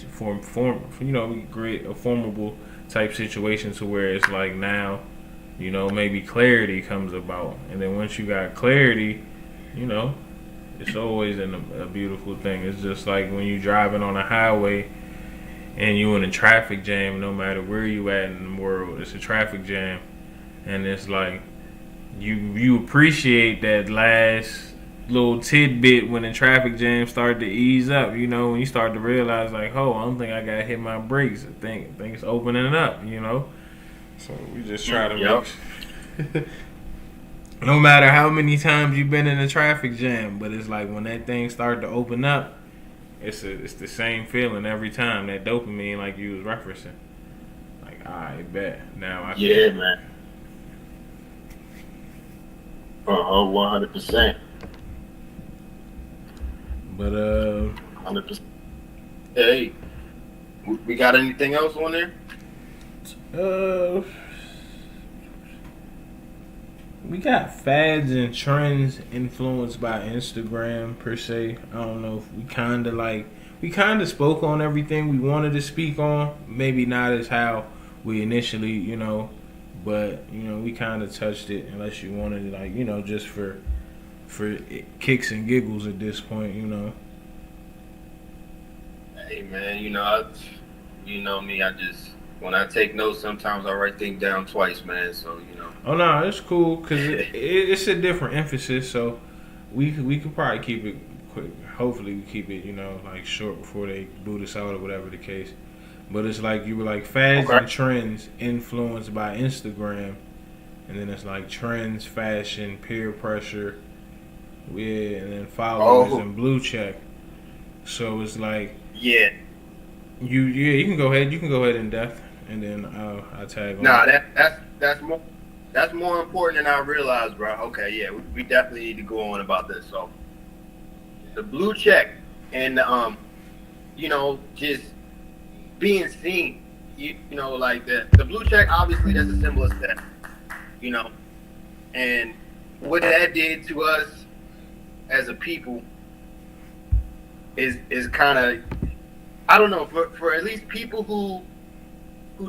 a formable type situation to where it's like now. Maybe clarity comes about. And then once you got clarity, it's always a beautiful thing. It's just like when you're driving on a highway and you in a traffic jam, no matter where you at in the world, it's a traffic jam. And it's like you appreciate that last little tidbit when the traffic jam started to ease up, when you start to realize like, oh, I don't think I gotta hit my brakes. I think it's opening up, So we just try to make no matter how many times you've been in a traffic jam, but it's like when that thing started to open up, it's the same feeling every time. That dopamine, like you was referencing. Like, I bet. Now I can. Man. 100%. But 100%. Hey, we got anything else on there? We got fads and trends influenced by Instagram per se. I don't know if we kind of spoke on everything we wanted to speak on. Maybe not as how we initially, but we kind of touched it. Unless you wanted it, just for kicks and giggles at this point, Hey man, you know me. When I take notes, sometimes I write things down twice, man. So Oh no, it's cool because it's a different emphasis. So we could probably keep it quick. Hopefully, we keep it like short before they boot us out or whatever the case. But it's like you were like fads and trends influenced by Instagram, and then it's like trends, fashion, peer pressure, and then followers and blue check. So it's like you can go ahead. You can go ahead in depth. And then I'll tag on. Nah, that's more important than I realized, bro. Okay, yeah, we definitely need to go on about this. So the blue check and just being seen, like the blue check. Obviously, that's a symbol of status, and what that did to us as a people is kind of, I don't know, for at least people who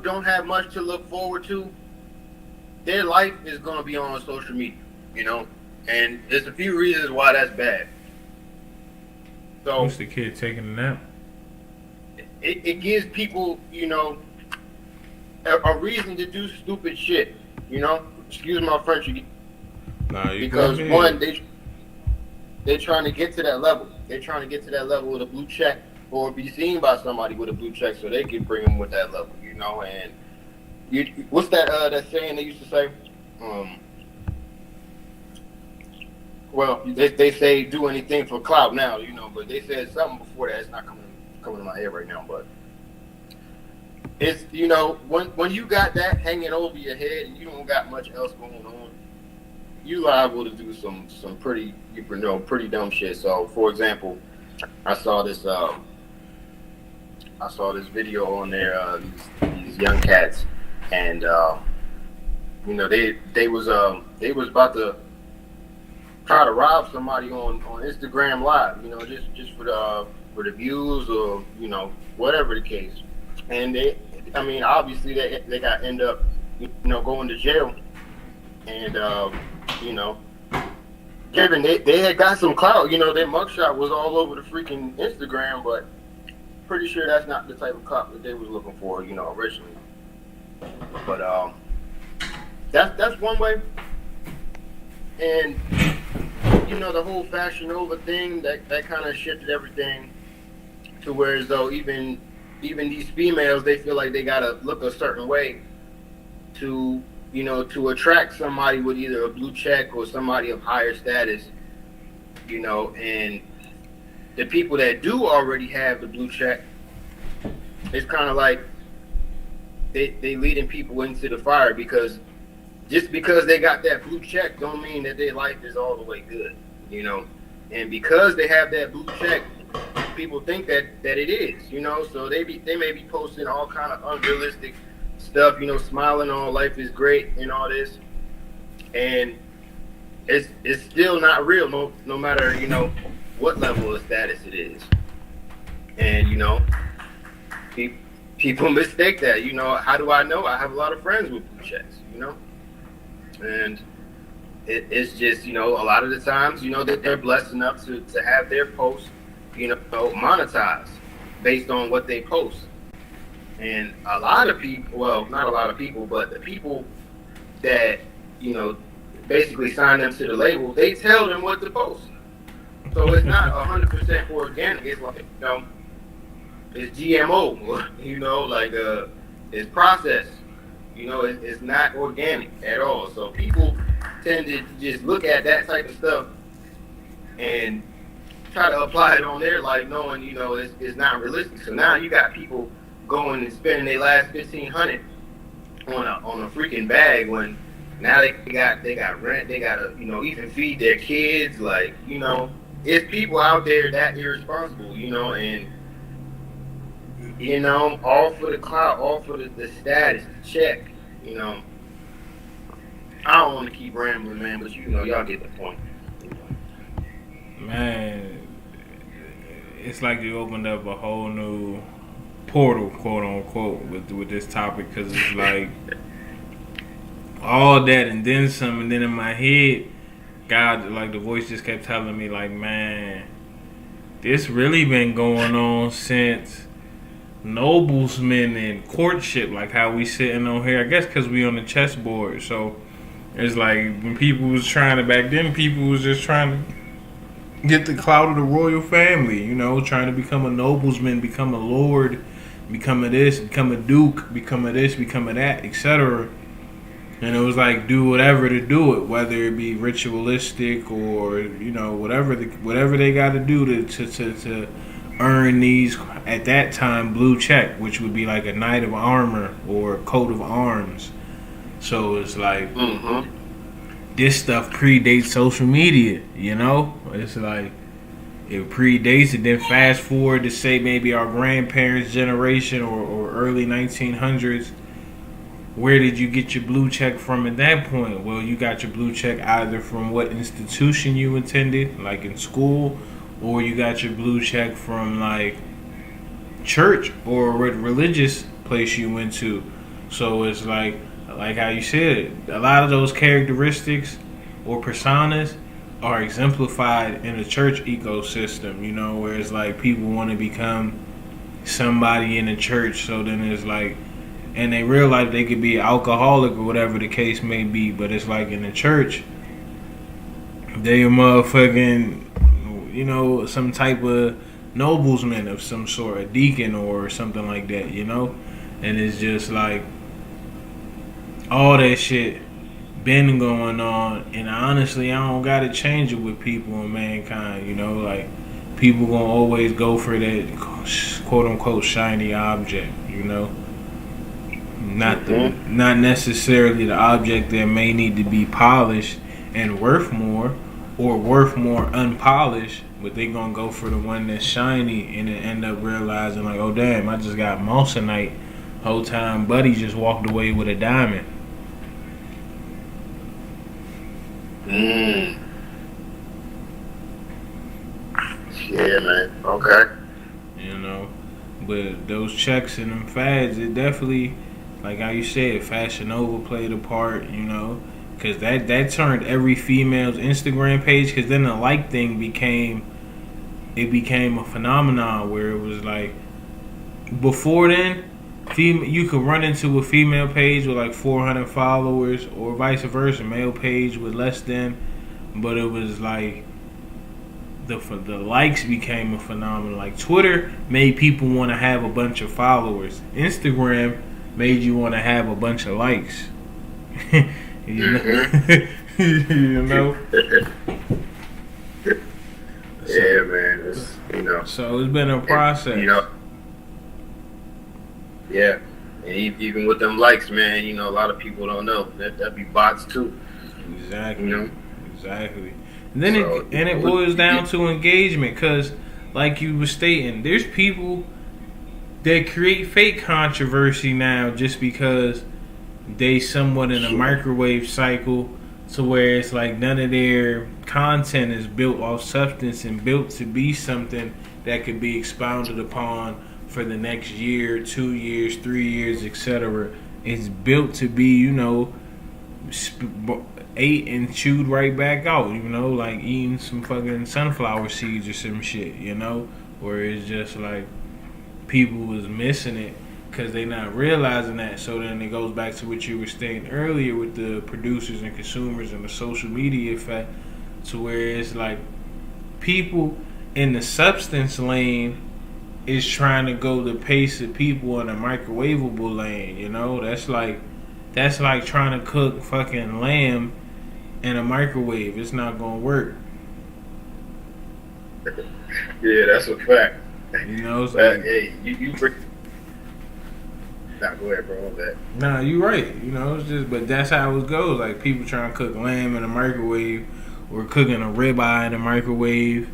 don't have much to look forward to, their life is going to be on social media, and there's a few reasons why that's bad. So who's the kid taking a nap? It gives people, a reason to do stupid shit, excuse my French, because one, they're trying to get to that level. They're trying to get to that level with a blue check, or be seen by somebody with a blue check so they can bring them with that level, and what's that saying they used to say? Well, they say do anything for clout now, but they said something before that. It's not coming to my head right now, but it's, when you got that hanging over your head and you don't got much else going on, you liable to do some pretty pretty dumb shit. So, for example, I saw this video on there, these young cats, and You know, they was about to try to rob somebody on Instagram Live. You know, just for the views or whatever the case. And obviously they got end up going to jail. And given they had got some clout, their mugshot was all over the freaking Instagram, but pretty sure that's not the type of clout that they was looking for, originally. But that's one way. And the whole Fashion Nova thing that kind of shifted everything to where as though even these females, they feel like they gotta look a certain way to attract somebody with either a blue check or somebody of higher status, and the people that do already have the blue check, it's kind of like they leading people into the fire, because just because they got that blue check don't mean that their life is all the way good, and because they have that blue check, people think that it is, so they may be posting all kind of unrealistic stuff, smiling on life is great and all this, and it's still not real, no matter what level of status it is. And people mistake that. How do I know? I have a lot of friends with blue checks, and it's just a lot of the times that they're blessed enough to have their posts monetized based on what they post. And a lot of people, well, not a lot of people, but the people that, basically sign them to the label, they tell them what to post. So it's not 100% organic. It's like, it's GMO, like it's processed. It's not organic at all. So people tend to just look at that type of stuff and try to apply it on their life, knowing, it's not realistic. So now you got people going and spending their last $1,500 on a freaking bag, when now they got rent, they gotta even feed their kids. Like, it's people out there that irresponsible, and all for the clout, all for the status, the check. I don't want to keep rambling, man, but y'all get the point. Man, it's like you opened up a whole new portal, quote unquote, with this topic, because it's like all that and then some, and then in my head, God, like the voice just kept telling me, like, man, this really been going on since noblesmen and courtship, like how we sitting on here. I guess because we on the chessboard, so it's like when people was trying to, back then people was just trying to get the clout of the royal family, trying to become a noblesman, become a lord, become a this, become a duke, become a this, become a that, etc. And it was like do whatever to do it, whether it be ritualistic or whatever they got to do to earn these, at that time, blue check, which would be like a knight of armor or coat of arms. So it's like this stuff predates social media, It's like it predates it. Then fast forward to say maybe our grandparents' generation or early 1900s. Where did you get your blue check from at that point? Well, you got your blue check either from what institution you attended, like in school, or you got your blue check from like church or a religious place you went to. So it's like how you said, a lot of those characteristics or personas are exemplified in the church ecosystem, where it's like people want to become somebody in the church. So then it's like, and they realize they could be alcoholic or whatever the case may be, but it's like in the church, they a motherfucking, some type of noblesman of some sort, a deacon or something like that, And it's just like all that shit been going on, and honestly, I don't gotta change it with people and mankind, like people gonna always go for that quote unquote shiny object, not necessarily the object that may need to be polished and worth more, or worth more unpolished, but they gonna go for the one that's shiny and then end up realizing like, oh damn, I just got moissanite whole time, buddy just walked away with a diamond. Mm. Yeah, man. Okay. You know, but those checks and them fads, it definitely, like how you said, Fashion Nova played a part. You know, because that turned every female's Instagram page. Because then the like thing became a phenomenon where it was like before then, you could run into a female page with like 400 followers, or vice versa, male page with less than. But it was like the likes became a phenomenon. Like Twitter made people want to have a bunch of followers. Instagram made you want to have a bunch of likes. you know. you know. Yeah, man. It's, you know. So it's been a process. You know. Yeah. And even with them likes, man, you know, a lot of people don't know that be bots too. Exactly. You know. Exactly. And then So, it boils down to engagement, because, like you were stating, there's people that create fake controversy now just because they somewhat in a microwave cycle, to where it's like none of their content is built off substance and built to be something that could be expounded upon for the next year, 2 years, 3 years, etc. It's built to be, you know, ate and chewed right back out, you know, like eating some fucking sunflower seeds or some shit, you know, where it's just like people was missing it because they not realizing that. So then it goes back to what you were saying earlier with the producers and consumers and the social media effect, to where it's like people in the substance lane is trying to go the pace of people in a microwavable lane, you know. That's like trying to cook fucking lamb in a microwave. It's not gonna work. Yeah, that's a fact. You know, it's like, hey, you bring. Nah, go ahead, bro. On that. nah, you right. You know, it's just, but that's how it goes. Like people trying to cook lamb in a microwave, or cooking a ribeye in a microwave,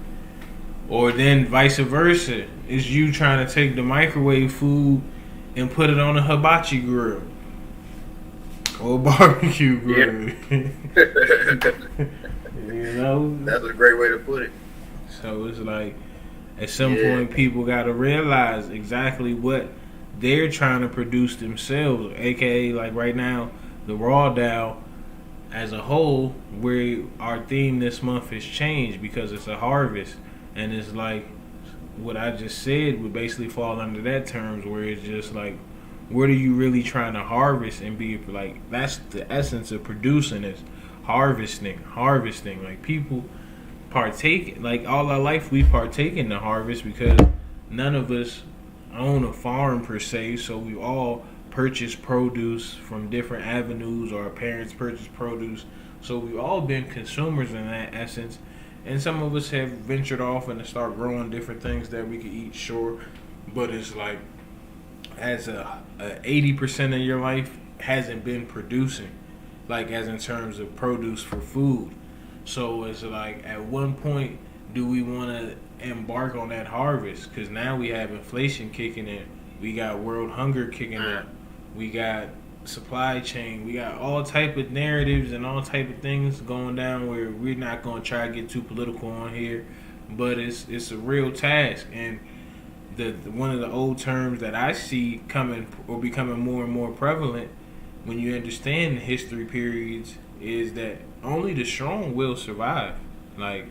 or then vice versa. It's you trying to take the microwave food and put it on a hibachi grill or barbecue grill. Yeah. You know, That's a great way to put it. so it's like at some point people got to realize exactly what they're trying to produce themselves, aka like right now the raw Dow as a whole, where our theme this month has changed because it's a harvest, and it's like what I just said would basically fall under that terms, where it's just like, what are you really trying to harvest and be like? That's the essence of producing, is harvesting. Like people partake, like all our life we partake in the harvest, because none of us own a farm per se, so we all purchase produce from different avenues, or our parents purchase produce, so we've all been consumers in that essence. And some of us have ventured off and to start growing different things that we could eat, sure, but it's like as a 80% of your life hasn't been producing, like as in terms of produce for food. So it's like, at one point do we want to embark on that harvest? Because now we have inflation kicking in, we got world hunger kicking in, we got supply chain, we got all type of narratives and all type of things going down, where we're not going to try to get too political on here, but it's a real task. And the one of the old terms that I see coming or becoming more and more prevalent when you understand the history periods is that only the strong will survive. Like,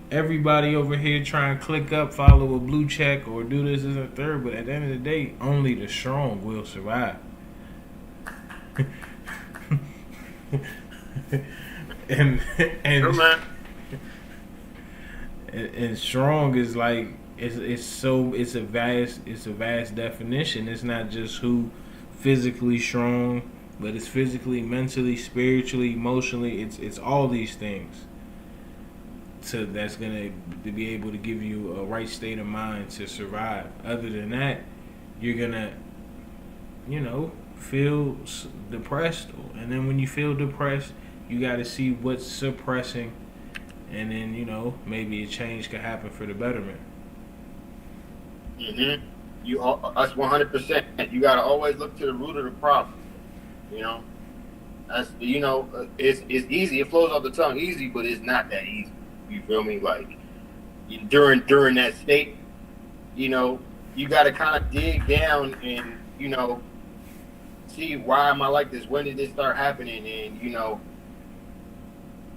everybody over here trying to click up, follow a blue check, or do this and third, but at the end of the day, only the strong will survive. and and strong is like, it's a vast definition. It's not just who physically strong, but it's physically, mentally, spiritually, emotionally. It's all these things. So that's gonna be able to give you a right state of mind to survive. Other than that, you're gonna, you know, feel depressed, and then when you feel depressed, you got to see what's suppressing, and then, you know, maybe a change could happen for the betterment. That's 100%. You got to always look to the root of the problem. You know, That's, you know, it's easy. It flows off the tongue easy, but it's not that easy. You feel me? Like during that state, you know, you got to kind of dig down and, you know, see, why am I like this? When did this start happening? And, you know,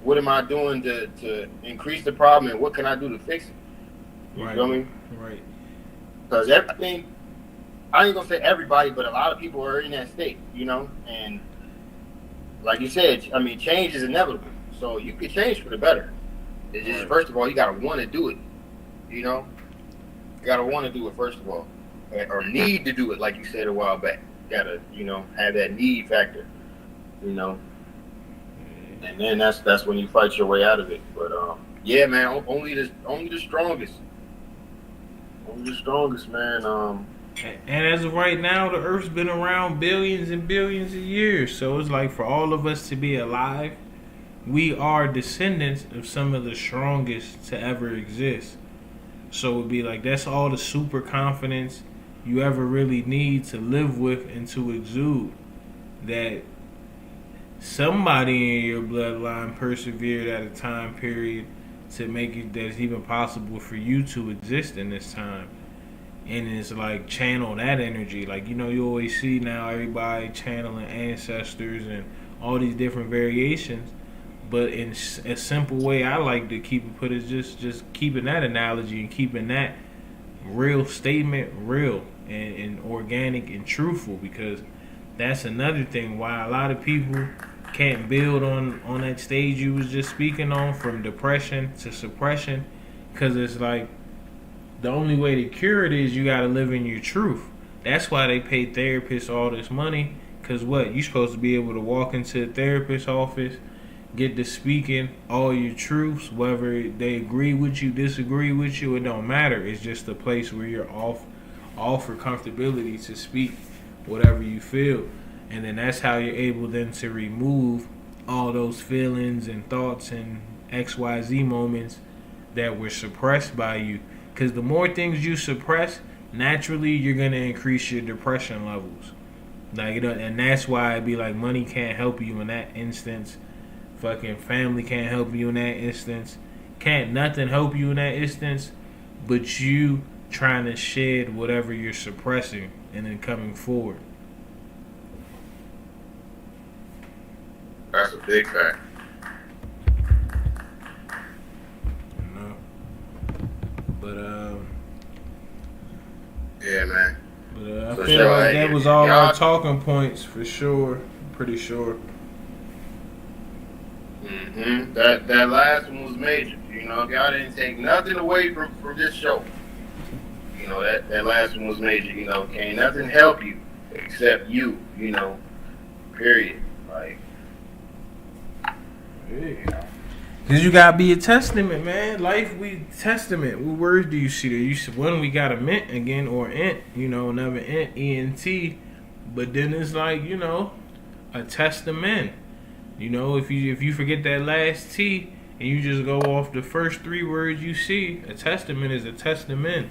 what am I doing to increase the problem, and what can I do to fix it? You feel me? Right. Because everything, I ain't gonna say everybody, but a lot of people are in that state, you know. And like you said, I mean, change is inevitable. So you can change for the better. It's just, first of all, you gotta want to do it. You know, you gotta want to do it first of all, or need to do it, like you said a while back. You gotta, you know, have that need factor. You know, and then that's when you fight your way out of it. But yeah, man, only the strongest. Only the strongest, man. And as of right now, the Earth's been around billions and billions of years. So it's like, for all of us to be alive, we are descendants of some of the strongest to ever exist. So it'd be like, that's all the super confidence you ever really need to live with and to exude. That somebody in your bloodline persevered at a time period to make it that it's even possible for you to exist in this time. And it's like, channel that energy. Like, you know, you always see now everybody channeling ancestors and all these different variations. But in a simple way I like to keep it put is just keeping that analogy and keeping that real statement real and organic and truthful. Because that's another thing why a lot of people can't build on that stage you was just speaking on, from depression to suppression. Because it's like, the only way to cure it is you got to live in your truth. That's why they pay therapists all this money. Because what? You're supposed to be able to walk into a therapist's office, get to speaking all your truths, whether they agree with you, disagree with you, it don't matter. It's just a place where you're offer comfortability to speak whatever you feel. And then that's how you're able then to remove all those feelings and thoughts and XYZ moments that were suppressed by you. Because the more things you suppress, naturally you're going to increase your depression levels. Like, you know, and that's why it'd be like, money can't help you in that instance. Fucking family can't help you in that instance. Can't nothing help you in that instance but you trying to shed whatever you're suppressing and then coming forward. That's a big fact. But yeah, man. But I feel like that was all our talking points for sure. Pretty sure. That last one was major. You know, y'all didn't take nothing away from this show. You know, that last one was major. You know, can't nothing help you except you. You know, period. Like, you know. Cause you gotta be a testament, man. Life, we testament. What words do you see there? You see, one, we got a mint again, or ent, you know, another ent, ENT. But then it's like, you know, a testament. You know, if you forget that last T and you just go off the first three words you see, a testament is a testament.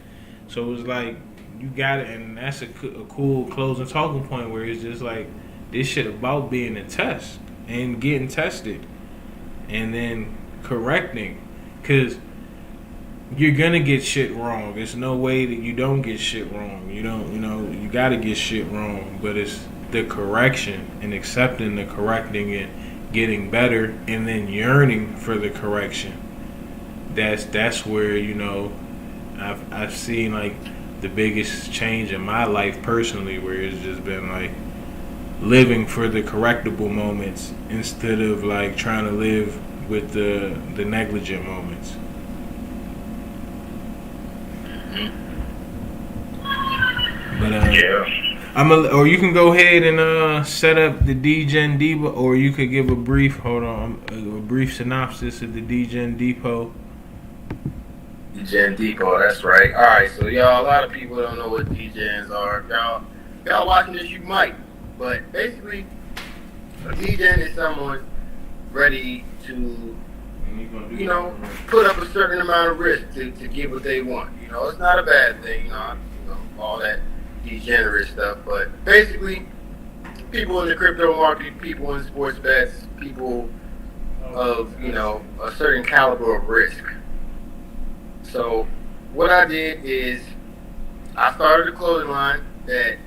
So it's like, you got it, and that's a cool closing talking point where it's just like, this shit about being a test and getting tested and then correcting, because you're gonna get shit wrong. There's no way that you don't get shit wrong. You don't, you know, you gotta get shit wrong, but it's the correction and accepting the correcting it, getting better, and then yearning for the correction. That's where, you know, I've seen like the biggest change in my life personally, where it's just been like living for the correctable moments instead of like trying to live with the negligent moments. But yeah, or you can go ahead and set up the DGen Depot, or you could give a brief synopsis of the DGen Depot. DGen Depot, that's right. All right, so y'all, a lot of people don't know what DGens are. Y'all watching this, you might, but basically, a DGen is someone ready to, you know, put up a certain amount of risk to get what they want. You know, it's not a bad thing, you know all that degenerate stuff, but basically, people in the crypto market, people in sports bets, people of a certain caliber of risk. So what I did is I started a clothing line that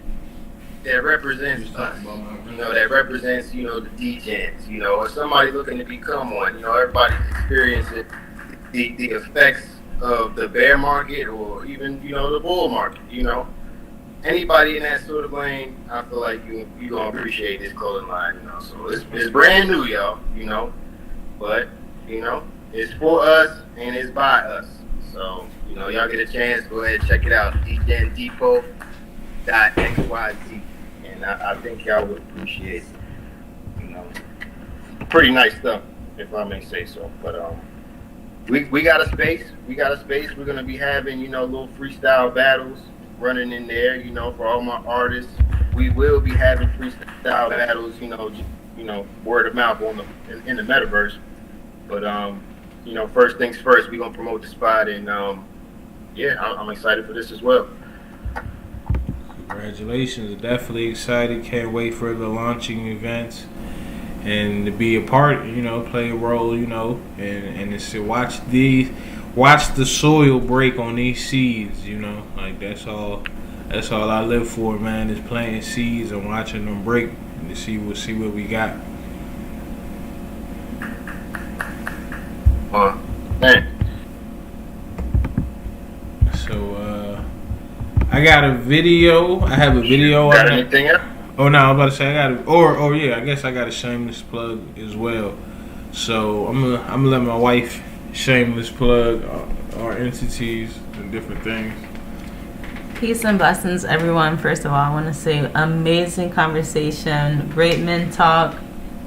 represents us. That represents the DJs. Or somebody looking to become one. Everybody's experiencing the effects of the bear market or even the bull market. Anybody in that sort of lane, I feel like you gonna appreciate this clothing line. So it's brand new, y'all. But it's for us and it's by us. So y'all get a chance, go ahead and check it out. DJDepot.xyz, and I think y'all would appreciate pretty nice stuff, if I may say so. But we got a space. We're gonna be having little freestyle battles running in there. For all my artists, we will be having freestyle battles. Word of mouth in the metaverse. But first things first, we're gonna promote the spot, and I'm excited for this as well. Congratulations! Definitely excited. Can't wait for the launching events and to be a part. Play a role. And to watch the soil break on these seeds. Like that's all I live for, man. Is planting seeds and watching them break to see what we got. Man. So I got a video. I have a video. Got anything else? Oh no, I'm about to say I got it. I guess I got a shameless plug as well. So I'm gonna let my wife shameless plug our entities and different things. Peace and blessings, everyone. First of all, I want to say amazing conversation, great men talk.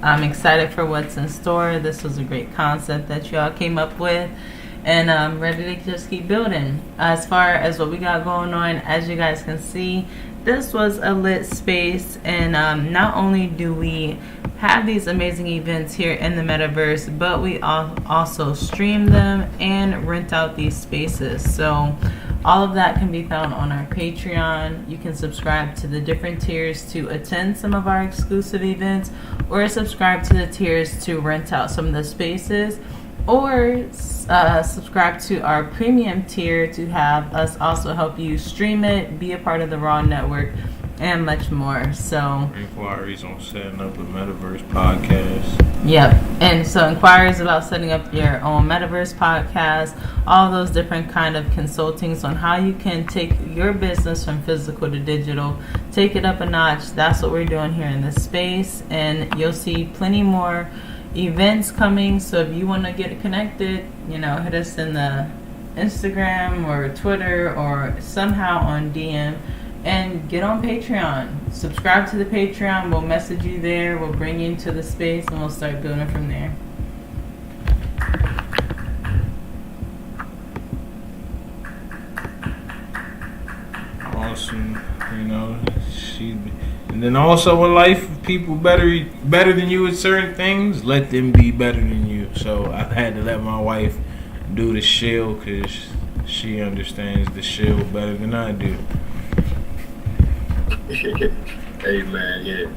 I'm excited for what's in store. This was a great concept that y'all came up with, and I'm ready to just keep building. As far as what we got going on, as you guys can see, this was a lit space, and not only do we have these amazing events here in the metaverse, but we also stream them and rent out these spaces. So all of that can be found on our Patreon. You can subscribe to the different tiers to attend some of our exclusive events, or subscribe to the tiers to rent out some of the spaces, or subscribe to our premium tier to have us also help you stream it, be a part of the Raw Network, and much more. So inquiries on setting up a metaverse podcast. Yep. And so inquiries about setting up your own metaverse podcast, all those different kind of consultings on how you can take your business from physical to digital, take it up a notch. That's what we're doing here in this space, and you'll see plenty more events coming. So if you want to get connected, hit us in the Instagram or Twitter or somehow on DM, and get on Patreon. Subscribe to the Patreon. We'll message you there. We'll bring you into the space, and we'll start building from there. Awesome. And then also in life, people better than you at certain things, let them be better than you. So I've had to let my wife do the shield because she understands the shield better than I do. Hey man, yeah,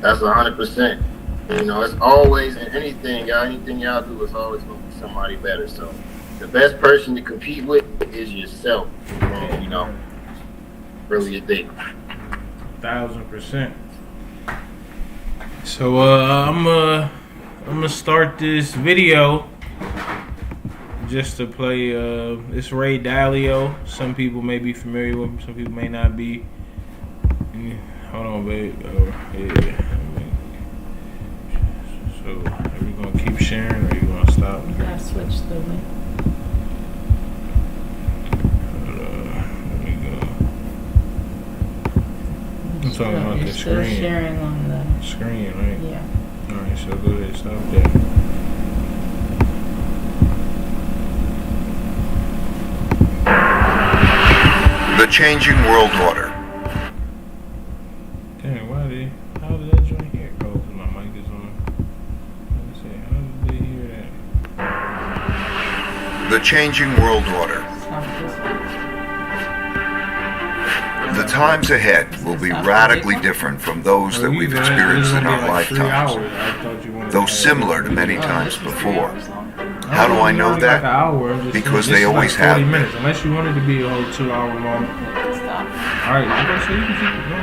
that's 100%. It's always in anything y'all do, it's always gonna be somebody better. So the best person to compete with is yourself. Really a thing. 1,000%. So I'm gonna start this video just to play. It's Ray Dalio. Some people may be familiar with him. Some people may not be. Hold on, babe. Oh, yeah. So, are we gonna keep sharing, or are you gonna stop? I switched the link. Let me go. I'm talking about the still screen. Sharing on the Screen, right? Yeah. All right. So go ahead, stop there. The changing world order. Damn, how did that joint here go? Because my mic is on. Let's see, how did they hear that? The changing world order. Stop this one. The times ahead will be radically different from those that we've experienced in our lifetimes, though similar to many times before. How do I know that? Because they always have been. Minutes, unless you wanted to be a whole 2 hour long. All right, so you can keep it going.